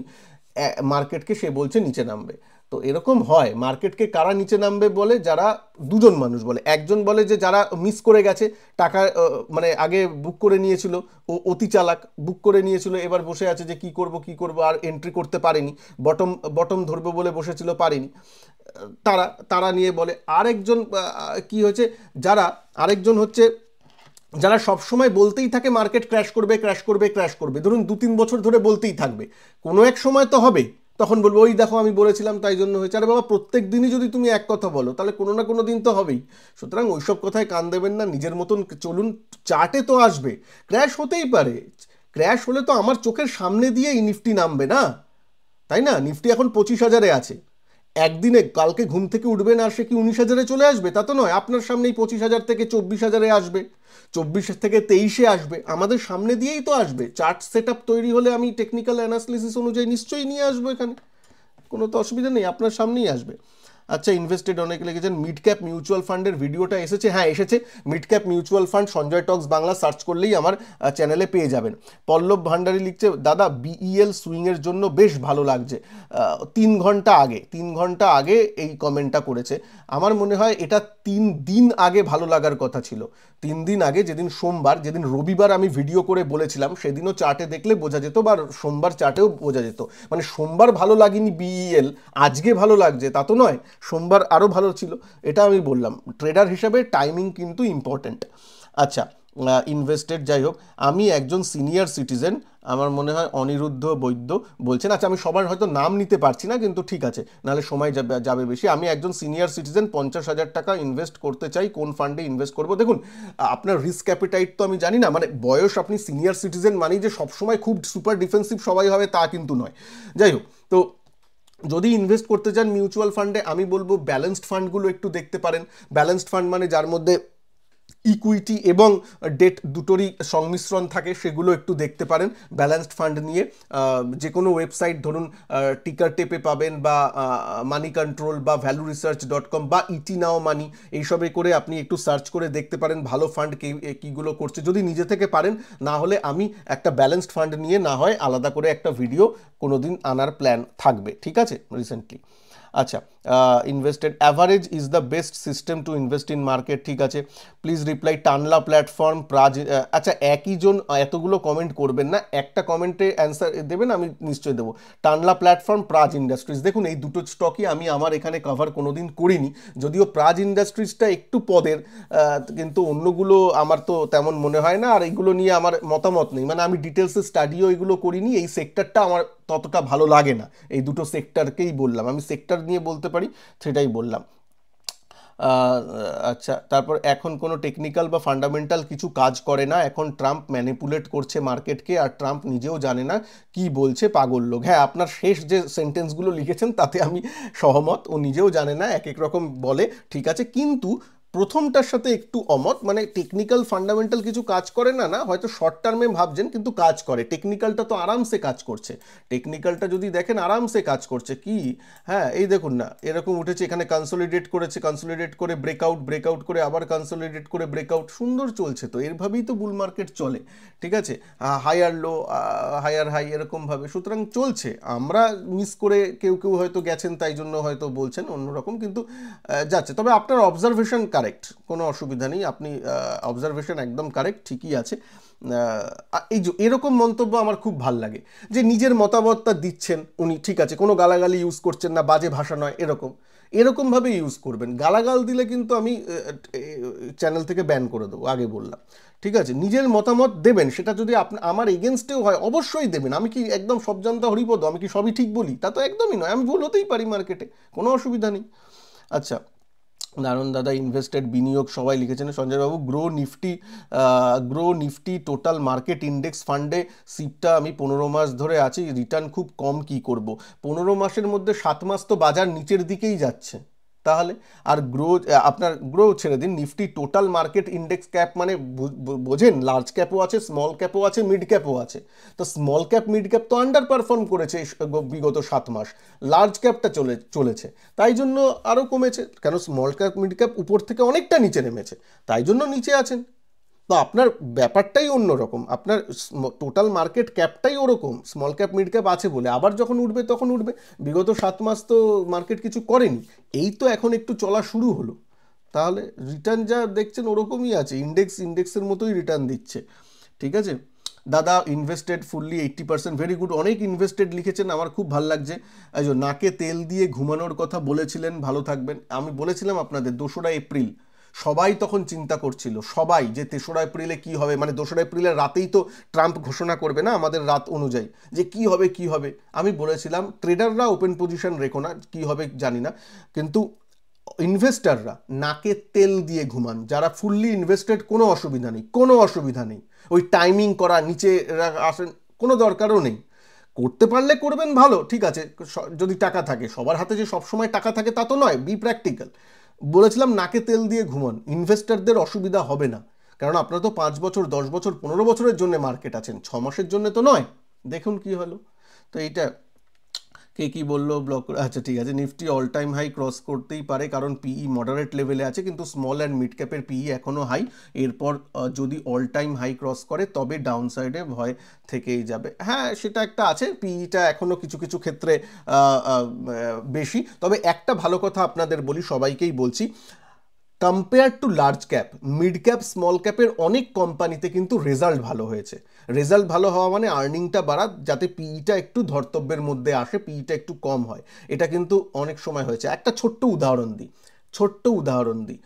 মার্কেটকে সে বলছে নিচে নামবে। তো এরকম হয়, মার্কেটকে কারা নিচে নামবে বলে, যারা দুজন মানুষ বলে। একজন বলে যে যারা মিস করে গেছে টাকা, মানে আগে বুক করে নিয়েছিল, ও অতি চালাক, বুক করে নিয়েছিল, এবার বসে আছে যে কি করব আর এন্ট্রি করতে পারেনি, বটম ধরবে বলে বসেছিল, পারেনি, তারা নিয়ে বলে। আরেকজন কি হয়েছে, আরেকজন হচ্ছে যারা সবসময় বলতেই থাকে মার্কেট ক্র্যাশ করবে ক্র্যাশ করবে ক্র্যাশ করবে, ধরুন 2-3 বছর ধরে বলতেই থাকবে, কোনো এক সময় তো হবে, তখন বলবো ওই দেখো আমি বলেছিলাম তাই জন্য হয়েছে। আরে বাবা, প্রত্যেক দিনই যদি তুমি এক কথা বলো তাহলে কোনো না কোনো দিন তো হবেই। সুতরাং ওইসব কথায় কান দেবেন না, নিজের মতন চলুন। চার্টে তো আসবে, ক্র্যাশ হতেই পারে, ক্র্যাশ হলে তো আমার চোখের সামনে দিয়েই নিফটি নামবে না, তাই না? নিফটি এখন 25,000-এ আছে, একদিনে কালকে ঘুম থেকে উঠবেন আর সে কি 19,000-এ চলে আসবে? তা তো নয়, আপনার সামনেই 25,000 থেকে 24,000-এ আসবে, 24 থেকে 23-এ আসবে, আমাদের সামনে দিয়েই তো আসবে। চার্ট সেট আপ তৈরি হলে আমি টেকনিক্যাল অ্যানালিসিস অনুযায়ী নিশ্চয়ই নিয়ে আসবো এখানে, কোনো তো অসুবিধা নেই, আপনার সামনেই আসবে। আচ্ছা, ইনভেস্টেড অনেকে লিখেছেন মিড ক্যাপ মিউচুয়াল ফান্ডের ভিডিওটা এসেছে, হ্যাঁ এসেছে। Mid cap mutual fund Sanjay talks Bangla search করলেই আমার চ্যানেলে পেয়ে যাবেন। পল্লব ভান্ডারী লিখছে দাদা বিইএল সুইংয়ের জন্য বেশ ভালো লাগছে। 3 ঘন্টা আগে এই কমেন্টটা করেছে। আমার মনে হয় এটা 3 দিন আগে ভালো লাগার কথা ছিল। 3 দিন আগে, যেদিন সোমবার, যেদিন রবিবার আমি ভিডিও করে বলেছিলাম, সেদিনও চার্টে দেখলে বোঝা যেত, বা সোমবার চার্টেও বোঝা যেত। মানে সোমবার ভালো লাগেনি বিইএল, আজকে ভালো লাগছে তা তো নয়, সোমবার আরও ভালো ছিল, এটা আমি বললাম। ট্রেডার হিসাবে টাইমিং কিন্তু ইম্পর্ট্যান্ট। আচ্ছা, ইনভেস্টেড, যাই হোক, আমি একজন সিনিয়র সিটিজেন, আমার মনে হয় অনিরুদ্ধ বৈদ্য বলছেন। আচ্ছা, আমি সবার হয়তো নাম নিতে পারছি না, কিন্তু ঠিক আছে, নাহলে সময় যাবে বেশি। আমি একজন সিনিয়র সিটিজেন, 50,000 টাকা ইনভেস্ট করতে চাই, কোন ফান্ডে ইনভেস্ট করবো? দেখুন, আপনার রিস্ক অ্যাপিটাইট তো আমি জানি না, মানে বয়স, আপনি সিনিয়র সিটিজেন মানেই যে সবসময় খুব সুপার ডিফেন্সিভ সবাই হবে তা কিন্তু নয়। যাই হোক, তো যদি ইনভেস্ট করতে চান মিউচুয়াল ফান্ডে, আমি বলবো ব্যালেন্সড ফান্ডগুলো একটু দেখতে পারেন। ব্যালেন্সড ফান্ড মানে যার মধ্যে ইকুইটি এবং ডেট দুটোরই সংমিশ্রণ থাকে, সেগুলো একটু দেখতে পারেন। ব্যালেন্সড ফান্ড নিয়ে যে কোনো ওয়েবসাইট, ধরুন টিকার টেপে পাবেন, বা মানি কন্ট্রোল, বা ভ্যালুরিসার্চ.com, বা ইটি নাও মানি, এইসবে করে আপনি একটু সার্চ করে দেখতে পারেন ভালো ফান্ড কীগুলো করছে, যদি নিজে থেকে পারেন। না হলে আমি একটা ব্যালেন্সড ফান্ড নিয়ে না হয় আলাদা করে একটা ভিডিও কোনোদিন আনার প্ল্যান থাকবে, ঠিক আছে, রিসেন্টলি। আচ্ছা, invested average is the best system to invest in market, ঠিক আছে। Please reply Tanla platform, Praj. আচ্ছা, একই জন এতগুলো কমেন্ট করবেন না, একটা কমেন্টে অ্যান্সার দেবেন, আমি নিশ্চয়ই দেবো। টানলা প্ল্যাটফর্ম, প্রাজ ইন্ডাস্ট্রিজ, দেখুন এই দুটো স্টকই আমি আমার এখানে কভার কোনোদিন করিনি, যদিও প্রাজ ইন্ডাস্ট্রিজটা একটু পদের, কিন্তু অন্যগুলো আমার তো তেমন মনে হয় না, আর এইগুলো নিয়ে আমার মতামত নেই, মানে আমি ডিটেলসে স্টাডিও এগুলো করিনি, এই সেক্টরটা আমার ততটা ভালো লাগে না। এই দুটো সেক্টরকেই বললাম, আমি সেক্টর নিয়ে বলতে পারি, সেটাই বললাম। আচ্ছা, তারপর এখন কোনো টেকনিক্যাল বা ফান্ডামেন্টাল কিছু কাজ করে না, এখন ট্রাম্প ম্যানিপুলেট করছে মার্কেটকে, আর ট্রাম্প নিজেও জানে না কি বলছে, পাগল লোক। হ্যাঁ, আপনার শেষ যে সেন্টেন্সগুলো লিখেছেন তাতে আমি সহমত, ও নিজেও জানে না, এক এক রকম বলে, ঠিক আছে, কিন্তু প্রথমটার সাথে একটু অমত, মানে টেকনিক্যাল ফান্ডামেন্টাল কিছু কাজ করে না, না হয়তো শর্ট টার্মে ভাবছেন কিন্তু কাজ করে। টেকনিক্যালটা তো আরামসে কাজ করছে, টেকনিক্যালটা যদি দেখেন আরামসে কাজ করছে। কি হ্যাঁ এই দেখুন না, এরকম উঠেছে, এখানে কনসোলিডেট করেছে, কনসোলিডেট করে ব্রেকআউট, ব্রেকআউট করে আবার কনসোলিডেট করে ব্রেকআউট, সুন্দর চলছে। তো এরভাবেই তো বুল মার্কেট চলে, ঠিক আছে, হায়ার লো হায়ার হাই এরকমভাবে, সুতরাং চলছে। আমরা মিস করে কেউ কেউ হয়তো গেছেন, তাই জন্য হয়তো বলছেন অন্যরকম, কিন্তু যাচ্ছে। তবে আপনার অবজারভেশন কারেক্ট, কোনো অসুবিধা নেই, আপনি অবজারভেশন একদম কারেক্ট, ঠিকই আছে। এই যে এরকম মন্তব্য আমার খুব ভাল লাগে, যে নিজের মতামতটা দিচ্ছেন উনি, ঠিক আছে, কোনো গালাগালি ইউজ করছেন না, বাজে ভাষা নয়, এরকমভাবে ইউজ করবেন। গালাগাল দিলে কিন্তু আমি চ্যানেল থেকে ব্যান করে দেবো, আগে বললাম, ঠিক আছে। নিজের মতামত দেবেন, সেটা যদি আমার এগেনস্টেও হয় অবশ্যই দেবেন। আমি কি একদম সব জানতা হরিপদ, আমি কি সবই ঠিক বলি? তা তো একদমই নয়, আমি ভুল হতেই পারি মার্কেটে, কোনো অসুবিধা নেই। আচ্ছা, নারায়ণ দাদা ইনভেস্টেড বিনিয়োগ সবাই লিখেছেন। সঞ্জয়বাবু Groww Nifty total market index ফান্ডে সিপটা আমি 15 মাস ধরে আছি, রিটার্ন খুব কম, কি করব? 15 মাসের মধ্যে 7 মাস তো বাজার নিচের দিকেই যাচ্ছে, তাহলে আর আপনার গ্রো ছেড়ে দিন। Nifty total market index cap মানে বোঝেন, লার্জ ক্যাপও আছে, স্মল ক্যাপও আছে, মিড ক্যাপও আছে। তো স্মল ক্যাপ মিড ক্যাপ তো আন্ডার পারফর্ম করেছে বিগত 7 মাস, লার্জ ক্যাপটা চলেছে, তাই জন্য আরও কমেছে। কেন, স্মল ক্যাপ মিড ক্যাপ উপর থেকে অনেকটা নিচে নেমেছে, তাই জন্য নিচে আছেন। তো আপনার ব্যাপারটাই অন্যরকম, আপনার টোটাল মার্কেট ক্যাপটাই ওরকম, স্মল ক্যাপ মিড ক্যাপ আছে বলে। আবার যখন উঠবে তখন উঠবে, বিগত 7 মাস তো মার্কেট কিছু করেনি, এই তো এখন একটু চলা শুরু হলো। তাহলে রিটার্ন যা দেখছেন ওরকমই আছে, ইন্ডেক্সের মতোই রিটার্ন দিচ্ছে, ঠিক আছে। দাদা ইনভেস্টেড ফুললি 80%, ভেরি গুড, অনেক ইনভেস্টেড লিখেছেন, আমার খুব ভালো লাগছে। এই যে নাকে তেল দিয়ে ঘুমানোর কথা বলেছিলেন, ভালো থাকবেন। আমি বলেছিলাম আপনাদের 2রা এপ্রিল, সবাই তখন চিন্তা করছিল, সবাই, যে 3রা এপ্রিলে কি হবে, মানে 2রা এপ্রিলের রাতেই তো ট্রাম্প ঘোষণা করবে না আমাদের রাত অনুযায়ী, যে কি হবে কি হবে। আমি বলেছিলাম ট্রেডাররা ওপেন পজিশন রেখো না, কি হবে জানি না, কিন্তু ইনভেস্টাররা নাকে তেল দিয়ে ঘুমান, যারা ফুললি ইনভেস্টেড, কোনো অসুবিধা নেই, কোনো অসুবিধা নেই। ওই টাইমিং করা, নিচে আসেন, কোনো দরকারও নেই। করতে পারলে করবেন, ভালো, ঠিক আছে, যদি টাকা থাকে। সবার হাতে যে সবসময় টাকা থাকে তা তো নয়, বি প্র্যাকটিক্যাল। বলেছিলাম নাকে তেল দিয়ে ঘুমান, ইনভেস্টারদের অসুবিধা হবে না, কারণ আপনারা তো 5 বছর 10 বছর 15 বছরের জন্য মার্কেট আছেন, 6 মাসের জন্য তো নয়। দেখুন কি হলো। তো এইটা কে কি বললো ব্লক, আচ্ছা ঠিক আছে। Nifty all time high cross করতেই পারে, কারণ পিই মডারেট লেভেলে আছে, কিন্তু স্মল অ্যান্ড মিড ক্যাপের পিই এখনও হাই। এরপর যদি অল টাইম হাই ক্রস করে তবে ডাউন সাইডে ভয় থেকেই যাবে। হ্যাঁ, সেটা একটা আছে, পিইটা এখনও কিছু কিছু ক্ষেত্রে বেশি। তবে একটা ভালো কথা আপনাদের বলি, সবাইকেই বলছি, compare to large cap, mid cap, small ক্যাপের অনেক কোম্পানিতে কিন্তু রেজাল্ট ভালো হয়েছে। রেজাল্ট ভালো হওয়া মানে আর্নিংটা বাড়া, যাতে পিইটা একটু ধর্তব্যের মধ্যে আসে, পিইটা একটু কম হয়, এটা কিন্তু অনেক সময় হয়েছে। একটা ছোট্ট উদাহরণ দিই,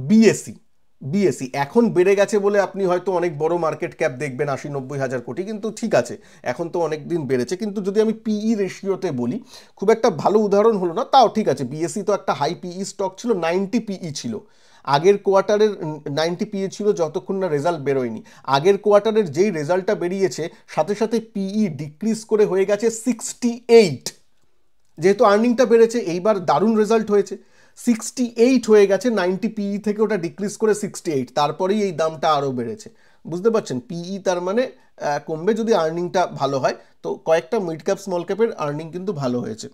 বিএসসি বিএসসি এখন বেড়ে গেছে বলে আপনি হয়তো অনেক বড় মার্কেট ক্যাপ দেখবেন, 80-90 হাজার কোটি, কিন্তু ঠিক আছে, এখন তো অনেক দিন বেড়েছে। কিন্তু যদি আমি পিই রেশিওতে বলি, খুব একটা ভালো উদাহরণ হলো না, তাও ঠিক আছে। বিএসসি তো একটা হাই পিই স্টক ছিল, 90 পিই ছিল আগের কোয়ার্টারের, 90 পিই ছিল যতক্ষণ না রেজাল্ট বেরোয়নি। আগের কোয়ার্টারের যেই রেজাল্টটা বেরিয়েছে, সাথে সাথে পিই ডিক্রিজ করে হয়ে গেছে 68। যেহেতু আর্নিংটা বেড়েছে, এইবার দারুণ রেজাল্ট হয়েছে, 68 হয়ে গেছে, 90 পিই থেকে ওটা ডিক্রিজ করে 68, তারপরেই এই দামটা আরও বেড়েছে। বুঝতে পারছেন, পিই তার মানে কমবে যদি আর্নিংটা ভালো হয়। তো কয়েকটা মিড ক্যাপ স্মল ক্যাপের আর্নিং কিন্তু ভালো হয়েছে।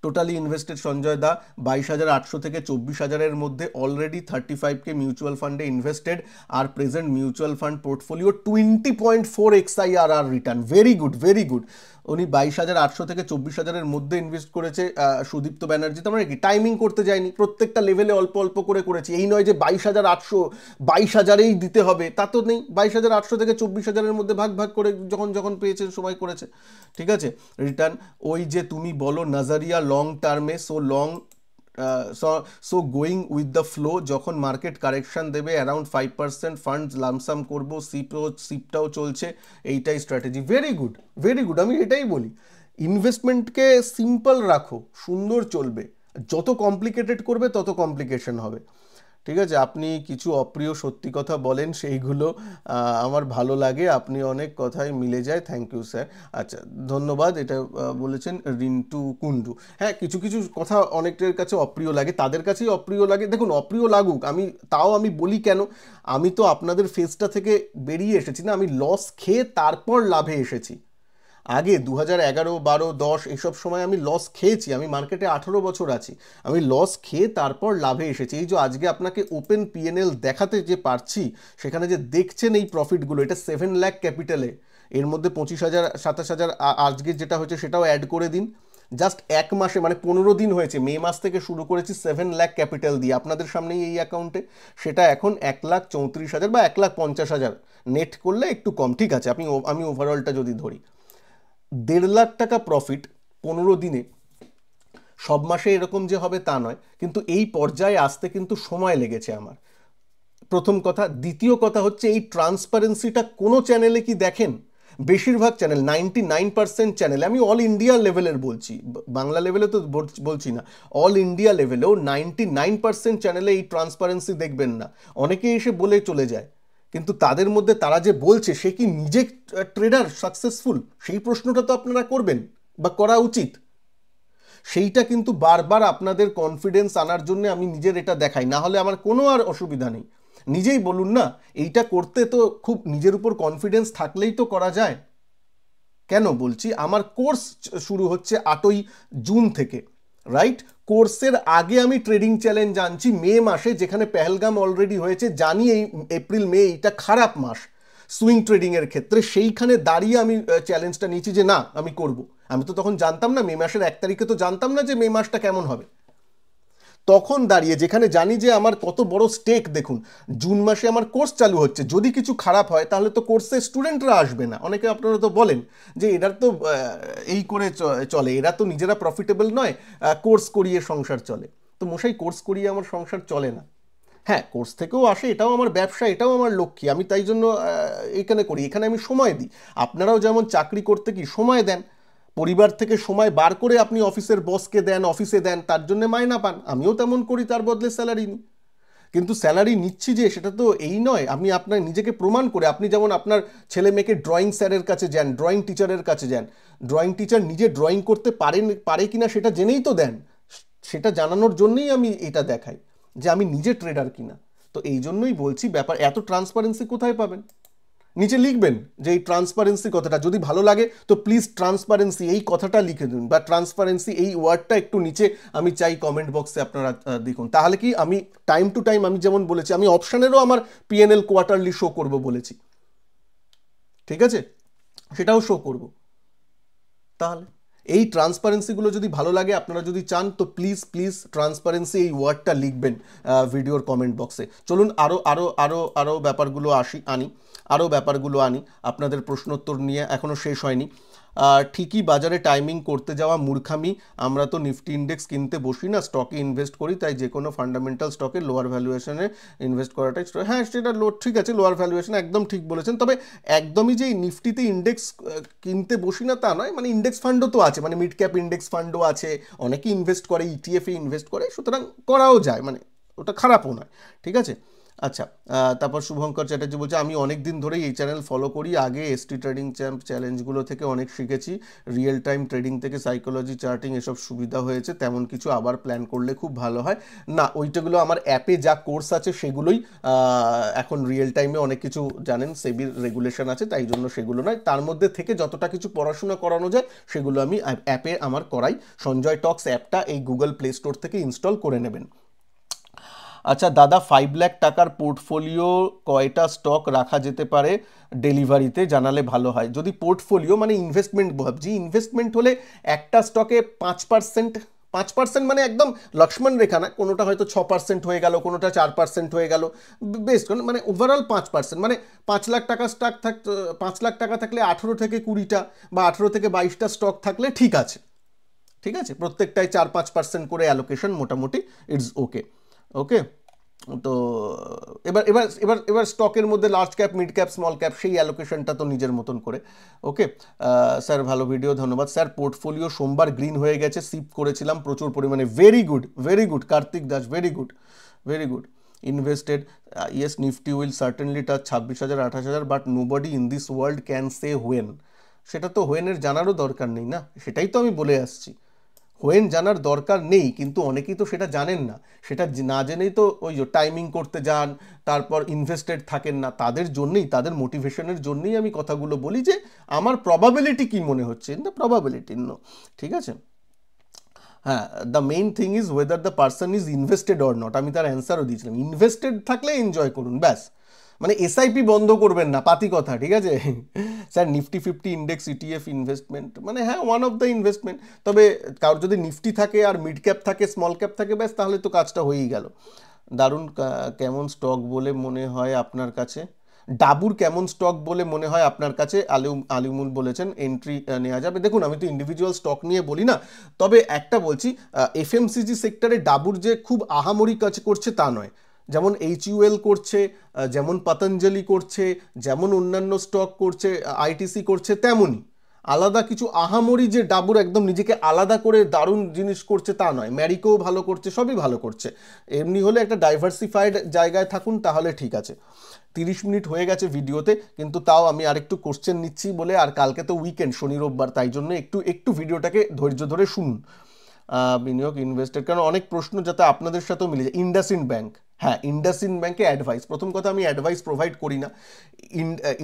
টোটালি ইনভেস্টেড সঞ্জয় দা 22,800 থেকে 24,000-এর মধ্যে, অলরেডি 35K মিউচুয়াল ফান্ডে ইনভেস্টেড, আর present mutual fund portfolio 20.4 XIRR return, very good very good. উনি 22,800 থেকে 24,000-এর মধ্যে ইনভেস্ট করেছে। সুদীপ্ত ব্যানার্জি, তো আমরা কি টাইমিং করতে যাইনি, প্রত্যেকটা লেভেলে অল্প অল্প করে করেছি। এই নয় যে 22,800 22,000-এই দিতে হবে, তা তো নেই। 22,800 থেকে 24,000-এর মধ্যে ভাগ ভাগ করে যখন যখন পেয়েছেন সময় করেছে, ঠিক আছে। রিটার্ন ওই যে তুমি বলো নজরিয়া লং টার্মে, so going with the flow, যখন মার্কেট কারেকশন দেবে অ্যারাউন্ড 5% ফান্ডস লামসাম করবো, সিপটাও চলছে, এইটাই strategy. Very good very good, আমি এটাই বলি, ইনভেস্টমেন্টকে সিম্পল রাখো, সুন্দর চলবে। যত কমপ্লিকেটেড করবে তত কমপ্লিকেশন হবে, ঠিক আছে, আপনি কিছু অপ্রিয় সত্যি কথা বলেন, সেইগুলো আমার ভালো লাগে, আপনি অনেক কথাই মিলে যায়, থ্যাংক ইউ স্যার। আচ্ছা, ধন্যবাদ। এটা বলেছেন রিন্টু কুন্ডু। হ্যাঁ, কিছু কিছু কথা অনেকের কাছে অপ্রিয় লাগে, তাদের কাছেই অপ্রিয় লাগে। দেখুন, অপ্রিয় লাগুক, আমি বলি কেন, আমি তো আপনাদের ফেজটা থেকে বেরিয়ে এসেছি না, আমি লস খেয়ে তারপর লাভে এসেছি। আগে 2011, 12, 10 এইসব সময় আমি লস খেয়েছি, আমি মার্কেটে 18 বছর আছি, আমি লস খেয়ে তারপর লাভে এসেছি। এই যে আজকে আপনাকে ওপেন পিএনএল দেখাতে যে পারছি, সেখানে যে দেখছেন এই প্রফিটগুলো, এটা 7 লাখ ক্যাপিটালে, এর মধ্যে 25,000, 27,000 আজকে যেটা হচ্ছে সেটাও অ্যাড করে দিন। জাস্ট এক মাসে, মানে 15 দিন হয়েছে, মে মাস থেকে শুরু করেছি 7 লাখ ক্যাপিটাল দিয়ে আপনাদের সামনেই এই অ্যাকাউন্টে, সেটা এখন 1,34,000 বা 1,50,000 নেট করলে একটু কম, ঠিক আছে, আমি ওভারঅলটা যদি ধরি 1.5 লাখ টাকা প্রফিট 15 দিনে, সব মাসে এরকম যে হবে তা নয়, কিন্তু এই পর্যায়ে আসতে কিন্তু সময় লেগেছে আমার, প্রথম কথা। দ্বিতীয় কথা হচ্ছে, এই ট্রান্সপারেন্সিটা কোনো চ্যানেলে কি দেখেন? বেশিরভাগ চ্যানেল, 99% চ্যানেলে, আমি অল ইন্ডিয়া লেভেলের বলছি, বাংলা লেভেলে তো বলছি না, অল ইন্ডিয়া লেভেলেও 99% চ্যানেলে এই ট্রান্সপারেন্সি দেখবেন না। অনেকে এসে বলে চলে যায়, কিন্তু তাদের মধ্যে তারা যে বলছে সে কি নিজে ট্রেডার সাকসেসফুল, সেই প্রশ্নটা তো আপনারা করবেন বা করা উচিত। সেইটা কিন্তু বারবার আপনাদের কনফিডেন্স আনার জন্য আমি নিজের এটা দেখাই, না হলে আমার কোনো আর অসুবিধা নেই। নিজেই বলুন না, এইটা করতে তো খুব নিজের উপর কনফিডেন্স থাকলেই তো করা যায়। কেন বলছি, আমার কোর্স শুরু হচ্ছে 8ই জুন থেকে, রাইট? কোর্সের আগে আমি ট্রেডিং চ্যালেঞ্জ আনছি মে মাসে, যেখানে পেহেলগাম অলরেডি হয়েছে, জানি এই এপ্রিল মে এইটা খারাপ মাস সুইং ট্রেডিংয়ের ক্ষেত্রে, সেইখানে দাঁড়িয়ে আমি চ্যালেঞ্জটা নিয়েছি যে না আমি করব। আমি তো তখন জানতাম না, মে মাসের 1 তারিখে তো জানতাম না যে মে মাসটা কেমন হবে। তখন দাঁড়িয়ে যেখানে জানি যে আমার কত বড় স্টেক, দেখুন জুন মাসে আমার কোর্স চালু হচ্ছে, যদি কিছু খারাপ হয় তাহলে তো কোর্সে স্টুডেন্টরা আসবে না। অনেকে আপনারা তো বলেন যে এরা তো এই করে চলে, এরা তো নিজেরা প্রফিটেবল নয়, কোর্স করিয়ে সংসার চলে। তো মশাই, কোর্স করিয়ে আমার সংসার চলে না। হ্যাঁ, কোর্স থেকেও আসে, এটাও আমার ব্যবসা, এটাও আমার লক্ষ্মী, আমি তাই জন্য এখানে করি, এখানে আমি সময় দিই। আপনারাও যেমন চাকরি করতে কি সময় দেন, পরিবার থেকে সময় বার করে আপনি অফিসের বসকে দেন, অফিসে দেন, তার জন্য মাইনা পান, আমিও তেমন করি, তার বদলে স্যালারি নিই। কিন্তু স্যালারি নিচ্ছি যে সেটা তো এই নয়, আমি আপনার নিজেকে প্রমাণ করে, আপনি যেমন আপনার ছেলে মেয়েকে ড্রয়িং স্যারের কাছে যান, ড্রয়িং টিচারের কাছে যান, ড্রয়িং টিচার নিজে ড্রয়িং করতে পারে কিনা সেটা জেনেই তো দেন, সেটা জানানোর জন্যই আমি এটা দেখাই যে আমি নিজে ট্রেডার কিনা। তো এই জন্যই বলছি, ব্যাপার এত ট্রান্সপারেন্সি কোথায় পাবেন? নিচে লিখবেন যে এই ট্রান্সপারেন্সি কথাটা যদি ভালো লাগে তো প্লিজ ট্রান্সপারেন্সি এই কথাটা লিখে দিন, বা ট্রান্সপারেন্সি এই ওয়ার্ডটা একটু নিচে আমি চাই কমেন্ট বক্সে আপনারা দেখুন। তাহলে কি আমি টাইম টু টাইম, আমি যেমন বলেছি, আমি অপশানেরও আমার পিএনএল কোয়ার্টারলি শো করব বলেছি, ঠিক আছে, সেটাও শো করব। তাহলে এই ট্রান্সপারেন্সিগুলো যদি ভালো লাগে, আপনারা যদি চান, তো প্লিজ প্লিজ ট্রান্সপারেন্সি এই ওয়ার্ডটা লিখবেন ভিডিওর কমেন্ট বক্সে। চলুন আরও ব্যাপারগুলো আনি, আপনাদের প্রশ্নোত্তর নিয়ে এখনও শেষ হয়নি। ঠিকই বাজারে টাইমিং করতে যাওয়া মূর্খামি, আমরা তো নিফটি ইন্ডেক্স কিনতে বসি না, স্টকে ইনভেস্ট করি, তাই যে কোনো ফান্ডামেন্টাল স্টকে লোয়ার ভ্যালুয়েশনে ইনভেস্ট করাটাই, হ্যাঁ সেটা ঠিক আছে, লোয়ার ভ্যালুয়েশন একদম ঠিক বলেছেন। তবে একদমই যে নিফটিতে ইন্ডেক্স কিনতে বসি না তা নয়, মানে ইন্ডেক্স ফান্ডও তো আছে, মানে মিড ক্যাপ ইন্ডেক্স ফান্ডও আছে, অনেকেই ইনভেস্ট করে, ইটিএফে ইনভেস্ট করে, সুতরাং করাও যায়, মানে ওটা খারাপও নয়, ঠিক আছে। আচ্ছা, তারপর শুভঙ্কর চ্যাটার্জি বলছে, আমি অনেক দিন ধরেই এই চ্যানেল ফলো করি, আগে এসটি ট্রেডিং চ্যাম্প চ্যালেঞ্জগুলো থেকে অনেক শিখেছি, রিয়েল টাইম ট্রেডিং থেকে সাইকোলজি চার্টিং এসব সুবিধা হয়েছে, তেমন কিছু আবার প্ল্যান করলে খুব ভালো হয়। না, ওইটাগুলো আমার অ্যাপে যা কোর্স আছে সেগুলোই, এখন রিয়েল টাইমে অনেক কিছু জানেন, সেবির রেগুলেশন আছে, তাই জন্য সেগুলো নয়, তার মধ্যে থেকে যতটা কিছু পড়াশোনা করানো যায় সেগুলো আমি অ্যাপে আমার করাই। সঞ্জয় টক্স অ্যাপটা এই গুগল প্লে স্টোর থেকে ইনস্টল করে নেবেন। আচ্ছা দাদা, 5 লাখ টাকার পোর্টফোলিও কয়টা স্টক রাখা যেতে পারে ডেলিভারিতে, জানালে ভালো হয়। যদি পোর্টফোলিও মানে ইনভেস্টমেন্ট ভাবছি, ইনভেস্টমেন্ট হলে একটা স্টকে 5% মানে একদম লক্ষ্মণ রেখা না, কোনোটা হয়তো 6% হয়ে গেল, কোনোটা 4% হয়ে গেল, বেস্ট মানে ওভারঅল 5%, মানে 5 লাখ টাকা স্টক 5 লাখ টাকা থাকলে 18 থেকে 20টা বা 18 থেকে 22টা স্টক থাকলে ঠিক আছে, ঠিক আছে, প্রত্যেকটাই 4-5% করে অ্যালোকেশন মোটামুটি ইটস ওকে। ওকে, তো এবার এবার এবার এবার স্টকের মধ্যে large cap, mid cap, small cap, সেই অ্যালোকেশনটা তো নিজের মতন করে। ওকে স্যার, ভালো ভিডিও, ধন্যবাদ স্যার। পোর্টফোলিও সোমবার গ্রিন হয়ে গেছে, সিপ করেছিলাম প্রচুর পরিমাণে, very good Kartik Das, very good. invested. Yes, Nifty will certainly touch 26,000 28,000, but nobody in this world can say when. সেটা তো হোয়েনের জানারও দরকার নেই না, সেটাই তো আমি বলে আসছি। হোয়েন জানার দরকার নেই, কিন্তু অনেকেই তো সেটা জানেন না। সেটা না জেনেই তো ওই যে টাইমিং করতে যান, তারপর ইনভেস্টেড থাকেন না। তাদের জন্যই, তাদের মোটিভেশনের জন্যই আমি কথাগুলো বলি যে আমার প্রবাবিলিটি কি মনে হচ্ছে, ইন দ্য প্রবাবিলিটি নো, ঠিক আছে। হ্যাঁ, the main thing is whether the person is invested or not. আমি তার অ্যান্সারও দিয়েছিলাম, ইনভেস্টেড থাকলে এনজয় করুন, ব্যাস। মানে এসআইপি বন্ধ করবেন না, পাতি কথা, ঠিক আছে। Sir Nifty 50 index ETF investment, মানে হ্যাঁ, ওয়ান অফ দ্য ইনভেস্টমেন্ট। তবে কারোর যদি নিফটি থাকে আর মিড ক্যাপ থাকে, স্মল ক্যাপ থাকে, ব্যাস, তাহলে তো কাজটা হয়েই গেল। দারুণ। কেমন স্টক বলে মনে হয় আপনার কাছে? ডাবুর কেমন স্টক বলে মনে হয় আপনার কাছে? আলিমুল বলেছেন এন্ট্রি নেওয়া যাবে। দেখুন, আমি তো ইন্ডিভিজুয়াল স্টক নিয়ে বলি না, তবে একটা বলছি, এফএমসিজি সেক্টরে ডাবুর যে খুব আহামরি কাজ করছে তা নয়। যেমন HUL করছে, যেমন পতঞ্জলি করছে, যেমন অন্যান্য স্টক করছে, আইটিসি করছে, তেমনই। আলাদা কিছু আহামরি যে ডাবুর একদম নিজেকে আলাদা করে দারুণ জিনিস করছে তা নয়। ম্যারিকোও ভালো করছে, সবই ভালো করছে। এমনি হলে একটা ডাইভার্সিফাইড জায়গায় থাকুন, তাহলে ঠিক আছে। 30 মিনিট হয়ে গেছে ভিডিওতে, কিন্তু তাও আমি আরেকটু কোশ্চেন নিচ্ছি বলে, আর কালকে তো উইকেন্ড, শনি রোববার, তাই জন্য একটু ভিডিওটাকে ধৈর্য ধরে শুনুন। বিনিয়োগ ইনভেস্টেড, কারণ অনেক প্রশ্ন যাতে আপনাদের সাথেও মিলে যায়। ইন্ডাসইন্ড ব্যাংক, হ্যাঁ, ইন্ডাসইন্ড ব্যাংকে অ্যাডভাইস, প্রথম কথা আমি অ্যাডভাইস প্রোভাইড করি না।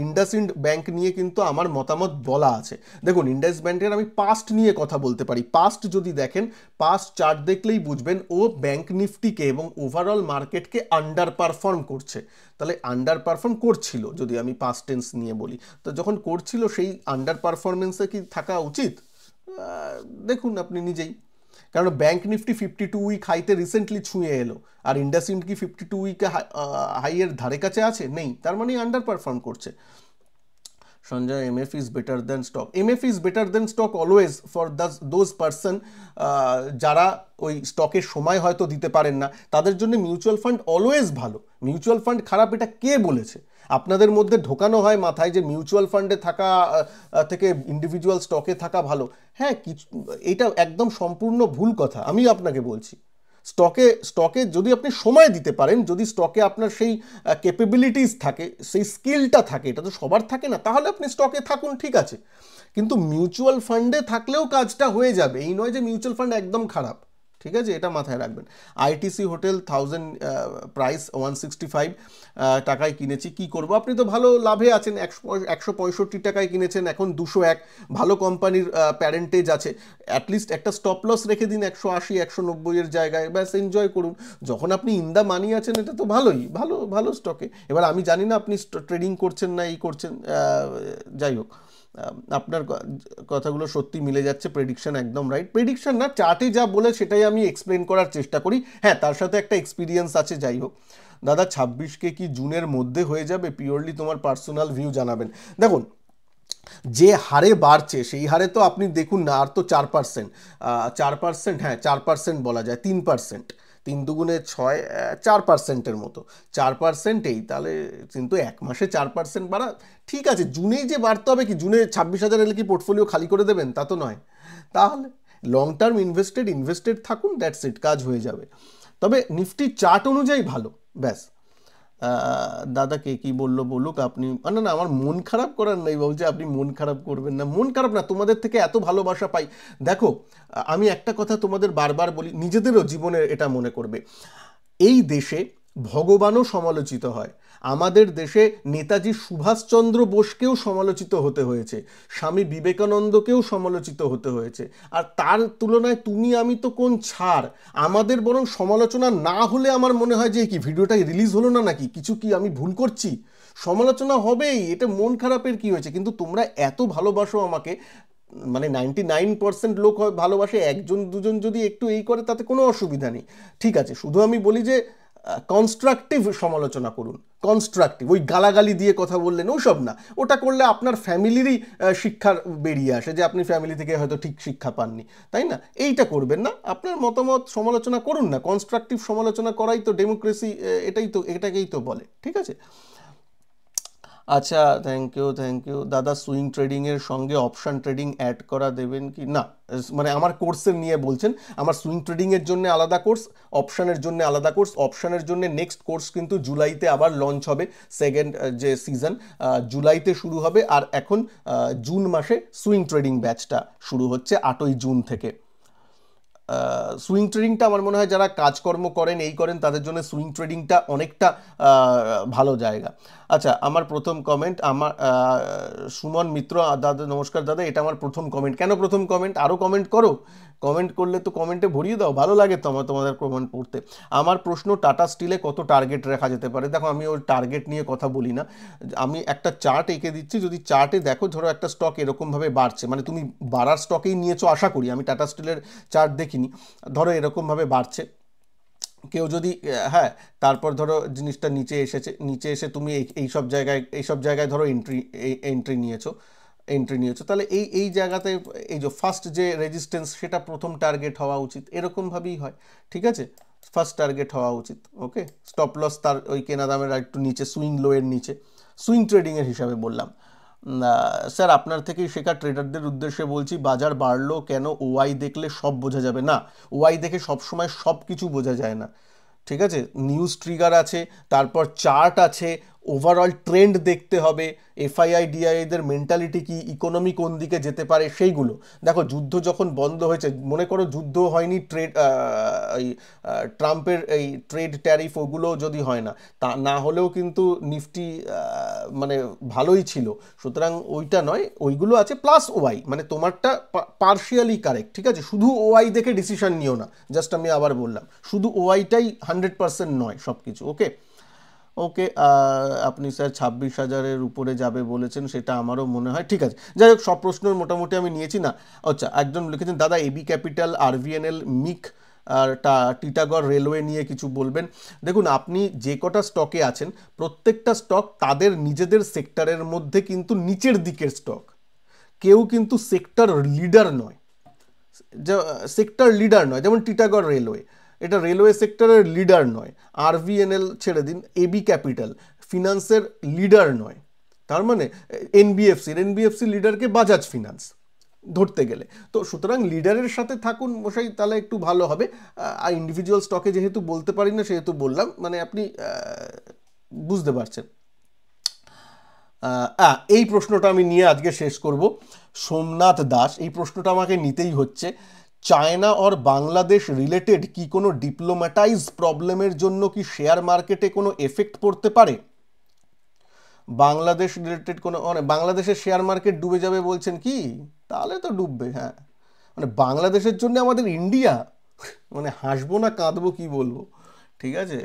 ইন্ডাসইন্ড ব্যাংক নিয়ে কিন্তু আমার মতামত বলা আছে। দেখুন, ইন্ডাস ব্যাংকের আমি পাস্ট নিয়ে কথা বলতে পারি। পাস্ট যদি দেখেন, পাস্ট চার্ট দেখলেই বুঝবেন ও ব্যাংক নিফটিকে এবং ওভারঅল মার্কেটকে আন্ডার পারফর্ম করছে। তাহলে আন্ডার পারফর্ম করছিল, যদি আমি পাস্ট টেন্স নিয়ে বলি, তো যখন করছিল সেই আন্ডার পারফরমেন্সে কি থাকা উচিত? দেখুন আপনি নিজেই, কারণ ব্যাংক নিফটি 52 উইক হাইতে রিসেন্টলি ছুঁয়ে এলো, আর ইন্ডাসইন্ড কি 52 উইকে হাইয়ের ধারে কাছে আছে? নেই, তার মানে আন্ডার পারফর্ম করছে। Sanjay, MF is better then stock. MF is better then stock always for those person যারা ওই স্টকের সময় হয়তো দিতে পারেন না, তাদের জন্য মিউচুয়াল ফান্ড অলওয়েজ ভালো। মিউচুয়াল ফান্ড খারাপ এটা কে বলেছে? আপনাদের মধ্যে ঢোকানো হয় মাথায় যে মিউচুয়াল ফান্ডে থাকা থেকে ইন্ডিভিজুয়াল স্টকে থাকা ভালো। হ্যাঁ, এটা একদম সম্পূর্ণ ভুল কথা। আমি আপনাকে বলছি, স্টকে যদি আপনি সময় দিতে পারেন, যদি স্টকে আপনার সেই ক্যাপাবিলিটিস থাকে, সেই স্কিলটা থাকে, এটা তো সবার থাকে না, তাহলে আপনি স্টকে থাকুন, ঠিক আছে। কিন্তু মিউচুয়াল ফান্ডে থাকলেও কাজটা হয়ে যাবে, এই নয় যে মিউচুয়াল ফান্ড একদম খারাপ, ঠিক আছে, এটা মাথায় রাখবেন। আইটিসি হোটেল 1000 প্রাইস 165 টাকায় কিনেছি, কি করব? আপনি তো ভালো লাভে আছেন, 165 টাকায় কিনেছেন, এখন 201, ভালো কোম্পানির প্যারেন্টেজ আছে, অ্যাটলিস্ট একটা স্টপ লস রেখে দিন 180 190 এর জায়গায়, ব্যাস, এনজয় করুন। যখন আপনি ইন দ্য মানি আছেন, এটা তো ভালোই, ভালো স্টকে। এবার আমি জানি না আপনি ট্রেডিং করছেন না এই করছেন, যাই হোক, আপনার কথাগুলো সত্যি মিলে যাচ্ছে, প্রেডিকশন একদম রাইট। প্রেডিকশন না, চার্টে যা বলে সেটাই আমি এক্সপ্লেন করার চেষ্টা করি। হ্যাঁ, তার সাথে একটা এক্সপিরিয়েন্স আছে, যাই হোক। দাদা 26কে কি জুনের মধ্যে হয়ে যাবে? পিওরলি তোমার পার্সোনাল ভিউ জানাবেন। দেখুন, যে হারে বাড়ছে সেই হারে তো আপনি দেখুন না, আর তো 4%, 4%, হ্যাঁ 4% বলা যায়, 3%, 3 দুগুণে 6, 4%-এর মতো, 4%, তাহলে কিন্তু এক মাসে 4% বাড়া, ঠিক আছে। জুনেই যে বাড়তে হবে কি? জুনে 26,000 এলে কি পোর্টফোলিও খালি করে দেবেন? তা তো নয়। তাহলে লং টার্ম ইনভেস্টেড থাকুন, দ্যাটস ইট, কাজ হয়ে যাবে। তবে নিফটি চার্ট অনুযায়ী ভালো, ব্যাস। দাদাকে কি বললো বলুক, আপনি না আমার মন খারাপ করার নেই বাবু, যে আপনি মন খারাপ করবেন না, মন খারাপ না, তোমাদের থেকে এত ভালোবাসা পাই। দেখো, আমি একটা কথা তোমাদের বারবার বলি, নিজেদেরও জীবনে এটা মনে করবে, এই দেশে ভগবানও সমালোচিত হয়। আমাদের দেশে নেতাজি সুভাষচন্দ্র বোসকেও সমালোচিত হতে হয়েছে, স্বামী বিবেকানন্দকেও সমালোচিত হতে হয়েছে, আর তার তুলনায় তুমি আমি তো কোন ছাড়। আমাদের বরং সমালোচনা না হলে আমার মনে হয় যে কি ভিডিওটাই রিলিজ হলো না নাকি, কিছু কি আমি ভুল করছি? সমালোচনা হবেই, এটা মন খারাপের কি হয়েছে? কিন্তু তোমরা এত ভালোবাসো আমাকে, মানে 99% লোক ভালোবাসে, একজন দুজন যদি একটু এই করে তাতে কোনো অসুবিধা নেই, ঠিক আছে। শুধু আমি বলি যে কনস্ট্রাকটিভ সমালোচনা করুন, কনস্ট্রাকটিভ, ওই গালাগালি দিয়ে কথা বললেন ওসব না, ওটা করলে আপনার ফ্যামিলিরই শিক্ষার বেরিয়ে আসে যে আপনি ফ্যামিলি থেকে হয়তো ঠিক শিক্ষা পাননি, তাই না? এইটা করবেন না, আপনার মতামত সমালোচনা করুন না, কনস্ট্রাকটিভ সমালোচনা করাই তো ডেমোক্রেসি, এটাকেই তো বলে, ঠিক আছে। আচ্ছা, থ্যাংক ইউ দাদা। সুইং ট্রেডিং এর সঙ্গে অপশন ট্রেডিং অ্যাড করা দেবেন কি না? মানে আমার কোর্সের নিয়ে বলছেন? আমার সুইং ট্রেডিং এর জন্য আলাদা কোর্স, অপশনের জন্য আলাদা কোর্স। অপশনের জন্য নেক্সট কোর্স কিন্তু জুলাইতে আবার লঞ্চ হবে, সেকেন্ড যে সিজন জুলাইতে শুরু হবে। আর এখন জুন মাসে সুইং ট্রেডিং ব্যাচটা শুরু হচ্ছে 8ই জুন থেকে। সুইং ট্রেডিংটা আমার মনে হয় যারা কাজকর্ম করেন এই করেন তাদের জন্য সুইং ট্রেডিংটা অনেকটা ভালো জায়গা। আচ্ছা, আমার প্রথম কমেন্ট, আমার সুমন মিত্র দাদা, নমস্কার দাদা, এটা আমার প্রথম কমেন্ট। কেন প্রথম কমেন্ট? আরও কমেন্ট করো, কমেন্ট করলে তো কমেন্টে ভরিয়ে দাও, ভালো লাগে তো আমার তোমাদের কমেন্ট পড়তে। আমার প্রশ্ন, টাটা স্টিলে কত টার্গেট রাখা যেতে পারে? দেখো, আমি ওই টার্গেট নিয়ে কথা বলি না, আমি একটা চার্ট এঁকে দিচ্ছি। যদি চার্টে দেখো, ধরো একটা স্টক এরকমভাবে বাড়ছে, মানে তুমি বাড়ার স্টকেই নিয়েছো আশা করি, আমি টাটা স্টিলের চার্ট দেখিনি, ধরো এরকমভাবে বাড়ছে, কেউ যদি হ্যাঁ, তারপর ধরো জিনিসটা নিচে এসেছে, নিচে এসে তুমি এইসব জায়গায় ধরো এন্ট্রি নিয়েছো, তাহলে এই জায়গাতে এই যে ফার্স্ট যে রেজিস্ট্যান্স সেটা প্রথম টার্গেট হওয়া উচিত, এরকমভাবেই হয়, ঠিক আছে? ফার্স্ট টার্গেট হওয়া উচিত। ওকে, স্টপ লস তার ওই কেনা দামের একটু নিচে, সুইং লো এর নিচে, সুইং ট্রেডিংয়ের হিসাবে বললাম। স্যার, আপনার থেকেই শেখা ট্রেডারদের উদ্দেশ্যে বলছি, বাজার বাড়লো কেন ওয়াই দেখলে সব বোঝা যাবে না? ওয়াই দেখে সবসময় সব কিছু বোঝা যায় না, ঠিক আছে? নিউজ ট্রিগার আছে, তারপর চার্ট আছে, ওভারঅল ট্রেন্ড দেখতে হবে, এফআইআই ডিআইদের মেন্টালিটি কি, ইকোনমি কোন দিকে যেতে পারে সেইগুলো দেখো। যুদ্ধ যখন বন্ধ হয়েছে, মনে করো যুদ্ধ হয়নি, এই ট্রাম্পের এই ট্রেড ট্যারিফ ওগুলো যদি হয় না, তা না হলেও কিন্তু নিফটি মানে ভালোই ছিল। সুতরাং ওইটা নয়, ওইগুলো আছে প্লাস ওয়াই, মানে তোমারটা পার্শিয়ালি কারেক্ট, ঠিক আছে? শুধু ওয়াই দেখে ডিসিশন নিও না, জাস্ট আমি আবার বললাম, শুধু ওয়াইটাই 100% নয় সব কিছু। ওকে ওকে, আপনি স্যার 26,000-এর উপরে যাবে বলেছেন, সেটা আমারও মনে হয়, ঠিক আছে। যাই হোক, সব প্রশ্নের মোটামুটি আমি নিয়েছি না। আচ্ছা, একজন লিখেছেন, দাদা এবি ক্যাপিটাল, আরভিএনএল, মিক আর টিটাগড় রেলওয়ে নিয়ে কিছু বলবেন। দেখুন, আপনি যে কটা স্টকে আছেন, প্রত্যেকটা স্টক তাদের নিজেদের সেক্টরের মধ্যে কিন্তু নিচের দিকের স্টক, কেউ কিন্তু সেক্টর লিডার নয়, সেক্টর লিডার নয়। যেমন টিটাগড় রেলওয়ে, এটা রেলওয়ে সেক্টরের লিডার নয়। আরভিএনএল ছেড়ে দিন, এবি ক্যাপিটাল ফিনান্সের লিডার নয়। তার মানে এনবিএফসি লিডারকে বাজাজ ফিনান্স ধরতে গেলে। তো সুতরাং লিডারের সাথে থাকুন মশাই, তাহলে একটু ভালো হবে। আর ইন্ডিভিজুয়াল স্টকে যেহেতু বলতে পারি না, সেহেতু বললাম, মানে আপনি বুঝতে পারছেন। এই প্রশ্নটা আমি নিয়ে আজকে শেষ করব। সোমনাথ দাস, এই প্রশ্নটা আমাকে নিতেই হচ্ছে, চায়না और বাংলাদেশ রিলেটেড কি কোনো ডিপ্লোম্যাটাইজ প্রবলেমের জন্য কি শেয়ার মার্কেটে কোনো এফেক্ট পড়তে পারে? বাংলাদেশ রিলেটেড কোনো, মানে বাংলাদেশের শেয়ার মার্কেট ডুবে যাবে বলছেন কি? তাহলে তো ডুববে, হ্যাঁ। মানে বাংলাদেশের জন্য আমাদের ইন্ডিয়া, মানে হাসবো না কাঁদবো কি বলবো, ঠিক আছে?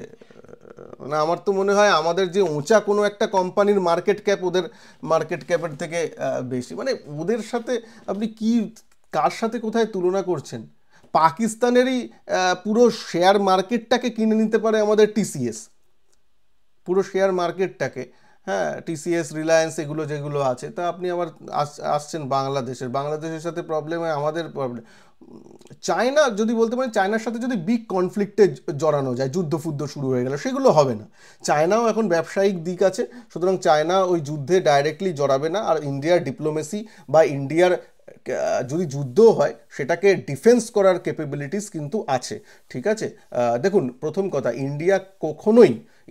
মানে আমার তো মনে হয় আমাদের যে উঁচা কোনো একটা কোম্পানির মার্কেট ক্যাপ ওদের মার্কেট ক্যাপের থেকে বেশি, মানে ওদের সাথে আপনি কি, কার সাথে কোথায় তুলনা করছেন? পাকিস্তানেরই পুরো শেয়ার মার্কেটটাকে কিনে নিতে পারে আমাদের টিসিএস, পুরো শেয়ার মার্কেটটাকে, হ্যাঁ, টিসিএস, রিলায়েন্স, এগুলো যেগুলো আছে। তা আপনি আবার আসছেন বাংলাদেশের সাথে প্রবলেমে আমাদের প্রবলেম। চায়না যদি বলতে পারেন, চায়নার সাথে যদি বিগ কনফ্লিক্টে জড়ানো যায়, যুদ্ধ ফুদ্ধ শুরু হয়ে গেল, সেগুলো হবে না। চায়নাও এখন ব্যবসায়িক দিক আছে, সুতরাং চায়না ওই যুদ্ধে ডাইরেক্টলি জড়াবে না। আর ইন্ডিয়ার ডিপ্লোমেসি বা ইন্ডিয়ার যদি যুদ্ধও হয়, সেটাকে ডিফেন্স করার ক্যাপাবিলিটিস কিন্তু আছে, ঠিক আছে? দেখুন, প্রথম কথা,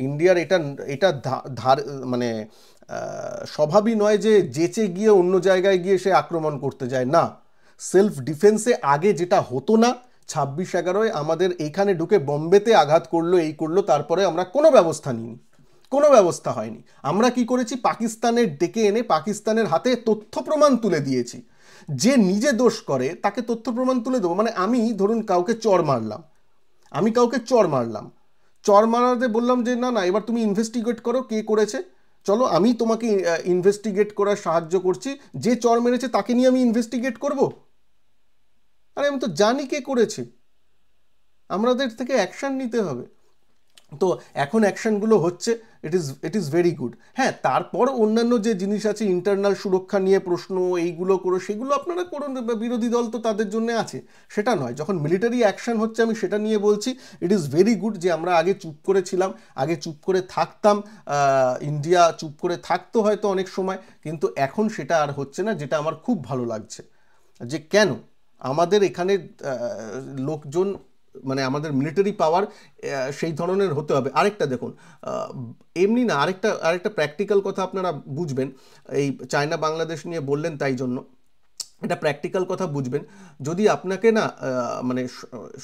ইন্ডিয়ার এটা এটা ধার, মানে স্বভাবই নয় যে যেচে গিয়ে অন্য জায়গায় গিয়ে সে আক্রমণ করতে যায় না। সেলফ ডিফেন্সে আগে যেটা হতো না, 26/11 আমাদের এইখানে ঢুকে বম্বেতে আঘাত করলো, এই করলো, তারপরে আমরা কোনো ব্যবস্থা নিইনি, কোনো ব্যবস্থা হয়নি। আমরা কি করেছি, পাকিস্তানের ডেকে এনে পাকিস্তানের হাতে তথ্য প্রমাণ তুলে দিয়েছি। যে নিজে দোষ করে তাকে তথ্য প্রমাণ তুলে দেবো, মানে আমি ধরুন কাউকে চর মারলাম, চর মারাতে বললাম যে না না, এবার তুমি ইনভেস্টিগেট করো কে করেছে, চলো আমি তোমাকে ইনভেস্টিগেট করার সাহায্য করছি, যে চর মেরেছে তাকে নিয়ে আমি ইনভেস্টিগেট করব? আরে আমি তো জানি কে করেছে, আমাদের থেকে অ্যাকশন নিতে হবে। তো এখন অ্যাকশনগুলো হচ্ছে, ইট ইজ ভেরি গুড। হ্যাঁ, তারপর অন্যান্য যে জিনিস আছে, ইন্টারনাল সুরক্ষা নিয়ে প্রশ্ন, এইগুলো করো সেগুলো আপনারা করুন, বিরোধী দল তো তাদের জন্য আছে, সেটা নয়। যখন মিলিটারি অ্যাকশন হচ্ছে আমি সেটা নিয়ে বলছি, ইট ইজ ভেরি গুড যে আমরা আগে চুপ করে ছিলাম, আগে চুপ করে থাকতাম, ইন্ডিয়া চুপ করে থাকতো হয়তো অনেক সময়, কিন্তু এখন সেটা আর হচ্ছে না, যেটা আমার খুব ভালো লাগছে। যে কেন আমাদের এখানে লোকজন, মানে আমাদের মিলিটারি পাওয়ার সেই ধরনের হতে হবে। আরেকটা দেখুন, এমনি না, আরেকটা প্র্যাকটিক্যাল কথা আপনারা বুঝবেন, এই চায়না বাংলাদেশ নিয়ে বললেন তাই জন্য এটা প্র্যাকটিক্যাল কথা বুঝবেন। যদি আপনাকে না মানে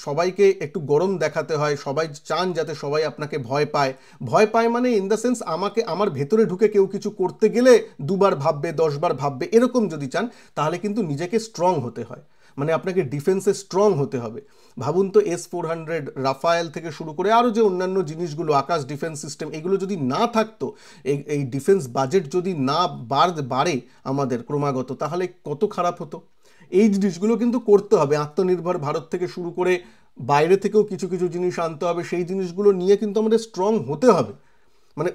সবাইকে একটু গরম দেখাতে হয়, সবাই চান যাতে সবাই আপনাকে ভয় পায়, ভয় পায় মানে ইন দ্য সেন্স আমাকে, আমার ভেতরে ঢুকে কেউ কিছু করতে গেলে দুবার ভাববে, 10বার ভাববে, এরকম যদি চান, তাহলে কিন্তু নিজেকে স্ট্রং হতে হয়, মানে আপনাকে ডিফেন্সে স্ট্রং হতে হবে। ভাবুন তো, S-400 রাফায়েল থেকে শুরু করে আরও যে অন্যান্য জিনিসগুলো, আকাশ ডিফেন্স সিস্টেম, এগুলো যদি না থাকতো, এই ডিফেন্স বাজেট যদি না বাড়ে আমাদের ক্রমাগত, তাহলে কত খারাপ হতো। এই জিনিসগুলো কিন্তু করতে হবে, আত্মনির্ভর ভারত থেকে শুরু করে বাইরে থেকেও কিছু কিছু জিনিস আনতে হবে, সেই জিনিসগুলো নিয়ে কিন্তু আমাদের স্ট্রং হতে হবে। মানে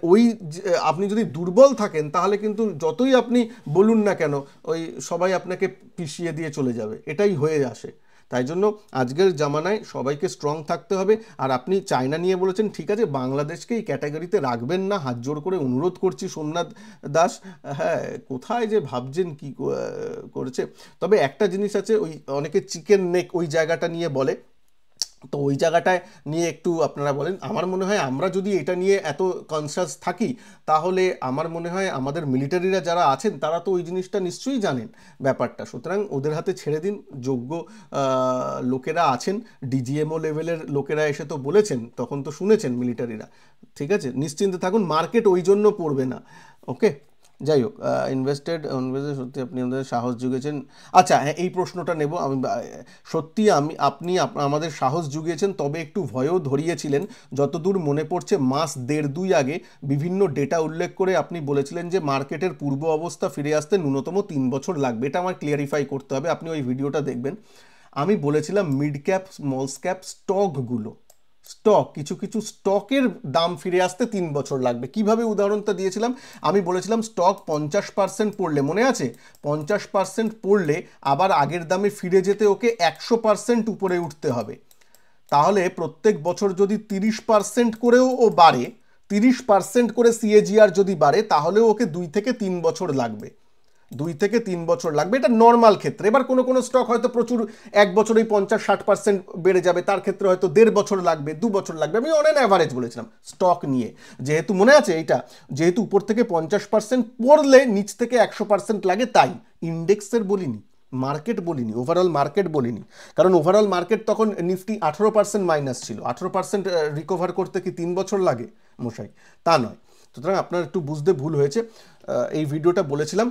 আপনি যদি দুর্বল থাকেন, তাহলে কিন্তু যতই আপনি বলুন না কেন, ওই সবাই আপনাকে পিষিয়ে দিয়ে চলে যাবে, এটাই হয়ে আসে। তাই জন্য আজকের জামানায় সবাইকে স্ট্রং থাকতে হবে। আর আপনি চায়না নিয়ে বলেছেন, ঠিক আছে, বাংলাদেশকে এই ক্যাটাগরিতে রাখবেন না, হাত জোড় করে অনুরোধ করছি সোমনাথ দাস। হ্যাঁ, কোথায় যে ভাবছেন কি করেছে। তবে একটা জিনিস আছে, ওই অনেকে চিকেন নেক ওই জায়গাটা নিয়ে বলে, তো ওই জায়গাটায় নিয়ে একটু আপনারা বলেন। আমার মনে হয় আমরা যদি এটা নিয়ে এত কনসাস থাকি, তাহলে আমার মনে হয় আমাদের মিলিটারিরা যারা আছেন তারা তো ওই জিনিসটা নিশ্চয়ই জানেন ব্যাপারটা, সুতরাং ওদের হাতে ছেড়ে দিন। যোগ্য লোকেরা আছেন, ডিজিএমও লেভেলের লোকেরা এসে তো বলেছেন, তখন তো শুনেছেন মিলিটারিরা। ঠিক আছে, নিশ্চিন্তে থাকুন, মার্কেট ওই জন্য পড়বে না। ওকে, যাই হোক, ইনভেস্টেড সত্যি আপনি আমাদের সাহস জুগিয়েছেন। আচ্ছা, হ্যাঁ, এই প্রশ্নটা নেব আমি। সত্যি আপনি আমাদের সাহস জুগিয়েছেন, তবে একটু ভয়ও ধরিয়েছিলেন। যতদূর মনে পড়ছে, মাস 1.5-2 আগে বিভিন্ন ডেটা উল্লেখ করে আপনি বলেছিলেন যে মার্কেটের পূর্ব অবস্থা ফিরে আসতে ন্যূনতম 3 বছর লাগবে। এটা আমার ক্লিয়ারিফাই করতে হবে, আপনি ওই ভিডিওটা দেখবেন। আমি বলেছিলাম মিড ক্যাপ, স্মল ক্যাপ স্টকগুলো, কিছু কিছু স্টকের দাম ফিরে আসতে 3 বছর লাগবে। কিভাবে উদাহরণটা দিয়েছিলাম, আমি বলেছিলাম স্টক 50% পড়লে, মনে আছে, 50% পড়লে আবার আগের দামে ফিরে যেতে ওকে 100% উপরে উঠতে হবে। তাহলে প্রত্যেক বছর যদি 30% করেও ও বাড়ে, 30% করে CAGR যদি বাড়ে, তাহলেও ওকে 2 থেকে 3 বছর লাগবে, 2 থেকে 3 বছর লাগবে। এটা নর্মাল ক্ষেত্রে। এবার কোনো কোনো স্টক হয়তো প্রচুর, এক বছরেই 50-60% বেড়ে যাবে, তার ক্ষেত্রে হয়তো 1.5 বছর লাগবে, 2 বছর লাগবে। আমি অন অ্যান অ্যাভারেজ বলেছিলাম স্টক নিয়ে, যেহেতু মনে আছে এইটা, যেহেতু উপর থেকে 50% পড়লে নিচ থেকে 100% লাগে, তাই ইন্ডেক্সের বলিনি, মার্কেট বলিনি, ওভারঅল মার্কেট বলিনি। কারণ ওভারঅল মার্কেট তখন নিফটি 18% মাইনাস ছিল, 18% রিকভার করতে কি 3 বছর লাগে মশাই? তা নয়। সুতরাং আপনার একটু বুঝতে ভুল হয়েছে। এই ভিডিওটা বলেছিলাম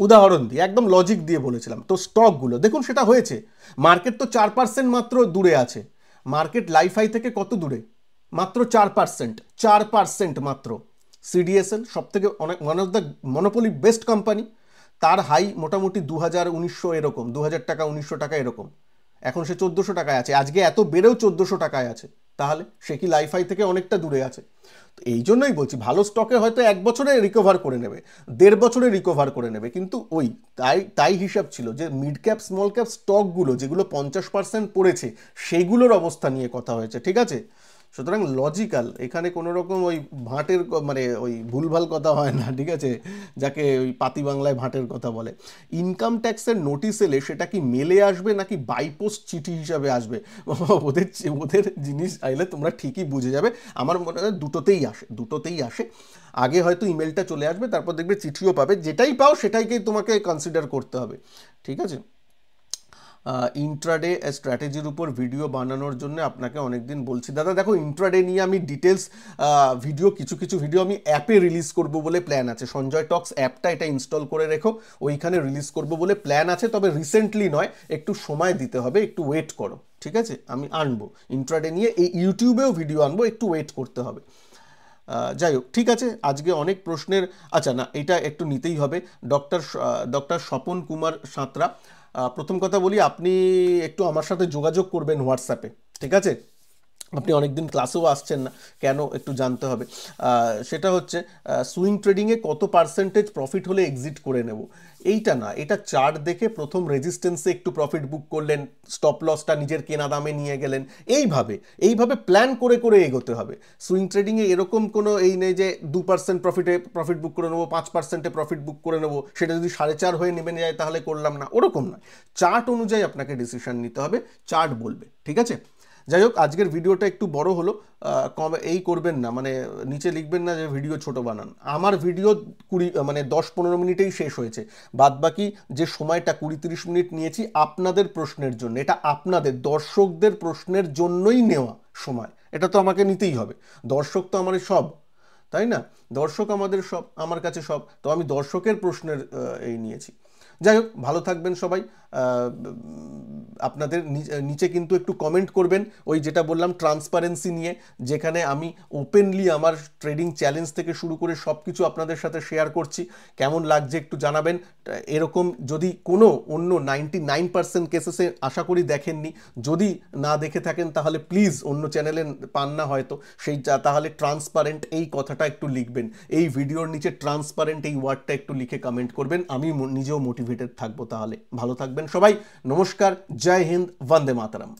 উদাহরণ দিয়ে, একদম লজিক দিয়ে বলেছিলাম। তো স্টকগুলো দেখুন, সেটা হয়েছে। মার্কেট তো 4% মাত্র দূরে আছে। মার্কেট লাইফ হাই থেকে কত দূরে? মাত্র 4%, 4% মাত্র। CDSL সব থেকে অনেক, one of the monopoly best company, তার হাই মোটামুটি 2000-1900 এরকম, 2000 টাকা 1900 টাকা এরকম। এখন সে 1400 টাকায় আছে, আজকে এত বেড়েও 1400 টাকায় আছে। তাহলে সে কি লাইফ হাই থেকে অনেকটা দূরে আছে? তো এই জন্যই বলছি, ভালো স্টকে হয়তো 1 বছরে রিকভার করে নেবে, 1.5 বছরে রিকভার করে নেবে, কিন্তু ওই তাই হিসাব ছিল যে মিড ক্যাপ স্মল ক্যাপ স্টকগুলো যেগুলো 50% পড়েছে, সেগুলোর অবস্থা নিয়ে কথা হয়েছে। ঠিক আছে, সুতরাং লজিক্যাল, এখানে কোনো রকম ওই ভাঁটের মানে ওই ভুলভাল কথা হয় না। ঠিক আছে, যাকে ওই পাতি বাংলায় ভাঁটের কথা বলে। ইনকাম ট্যাক্সের নোটিশ এলে সেটা কি মেলে আসবে নাকি বাইপোস্ট চিঠি হিসাবে আসবে? ওদের জিনিস আইলে তোমরা ঠিকই বুঝে যাবে। আমার মনে হয় দুটোতেই আসে। আগে হয়তো ইমেলটা চলে আসবে, তারপর দেখবে চিঠিও পাবে, যেটাই পাও সেটাইকেই তোমাকে কনসিডার করতে হবে। ঠিক আছে, ইন্ট্রাডে স্ট্র্যাটেজির উপর ভিডিও বানানোর জন্য আপনাকে অনেকদিন বলছি। দাদা দেখো, ইন্ট্রাডে নিয়ে আমি ডিটেলস ভিডিও, কিছু ভিডিও আমি অ্যাপে রিলিজ করব বলে প্ল্যান আছে। সঞ্জয় টক্স অ্যাপটা, এটা ইনস্টল করে রেখো, ওইখানে রিলিজ করব বলে প্ল্যান আছে। তবে রিসেন্টলি নয়, একটু সময় দিতে হবে, একটু ওয়েট করো। ঠিক আছে, আমি আনবো ইন্ট্রাডে নিয়ে, এই ইউটিউবেও ভিডিও আনবো, একটু ওয়েট করতে হবে। যাই হোক, ঠিক আছে, আজকে অনেক প্রশ্নের, আচ্ছা না, এটা একটু নিতেই হবে। ডক্টর স্বপন কুমার সাঁতরা, প্রথম কথা বলি, আপনি একটু আমার সাথে যোগাযোগ করবেন হোয়াটসঅ্যাপে। ঠিক আছে, আপনি অনেকদিন ক্লাসেও আসছেন না, কেন একটু জানতে হবে। সেটা হচ্ছে সুইং ট্রেডিংয়ে কত পার্সেন্টেজ প্রফিট হলে এক্সিট করে নেব, এইটা না, এটা চার্ট দেখে প্রথম রেজিস্ট্যান্সে একটু প্রফিট বুক করলেন, স্টপ লসটা নিজের কেনা দামে নিয়ে গেলেন, এইভাবে প্ল্যান করে করে এগোতে হবে। সুইং ট্রেডিংয়ে এরকম কোনো এই নেই যে 2% প্রফিট বুক করে নেবো, 5%-এ প্রফিট বুক করে নেবো, সেটা যদি 4.5 হয়ে নেমে যায় তাহলে করলাম না, ওরকম নয়। চার্ট অনুযায়ী আপনাকে ডিসিশন নিতে হবে, চার্ট বলবে, ঠিক আছে। যাই হোক, আজকের ভিডিওটা একটু বড় হলো, এই করবেন না, মানে নিচে লিখবেন না যে ভিডিও ছোট বানান। আমার ভিডিও 10-15 মিনিটেই শেষ হয়েছে, বাদ বাকি যে সময়টা 20-30 মিনিট নিয়েছি আপনাদের প্রশ্নের জন্য, এটা আপনাদের দর্শকদের প্রশ্নের জন্যই নেওয়া সময়, এটা তো আমাকে নিতেই হবে। দর্শক তো আমার সব, তাই না? দর্শক আমাদের সব, আমার কাছে সব, তো আমি দর্শকের প্রশ্নের এই নিয়েছি। যাই হোক, ভালো থাকবেন সবাই। আপনাদের নিচে কিন্তু একটু কমেন্ট করবেন, ওই যেটা বললাম ট্রান্সপারেন্সি নিয়ে, যেখানে আমি ওপেনলি আমার ট্রেডিং চ্যালেঞ্জ থেকে শুরু করে সব কিছু আপনাদের সাথে শেয়ার করছি। কেমন লাগছে একটু জানাবেন। এরকম যদি কোনো অন্য 99% কেসেসে আশা করি দেখেননি, যদি না দেখে থাকেন তাহলে প্লিজ অন্য চ্যানেলে পান না হয়তো, তাহলে ট্রান্সপারেন্ট এই কথাটা একটু লিখবেন, এই ভিডিওর নিচে ট্রান্সপারেন্ট এই ওয়ার্ডটা একটু লিখে কমেন্ট করবেন, আমি নিজেও মোটিভেটেড থাকবো। তাহলে ভালো থাকবেন সবাই, নমস্কার, জয় হিন্দ, বন্দে মাতরম।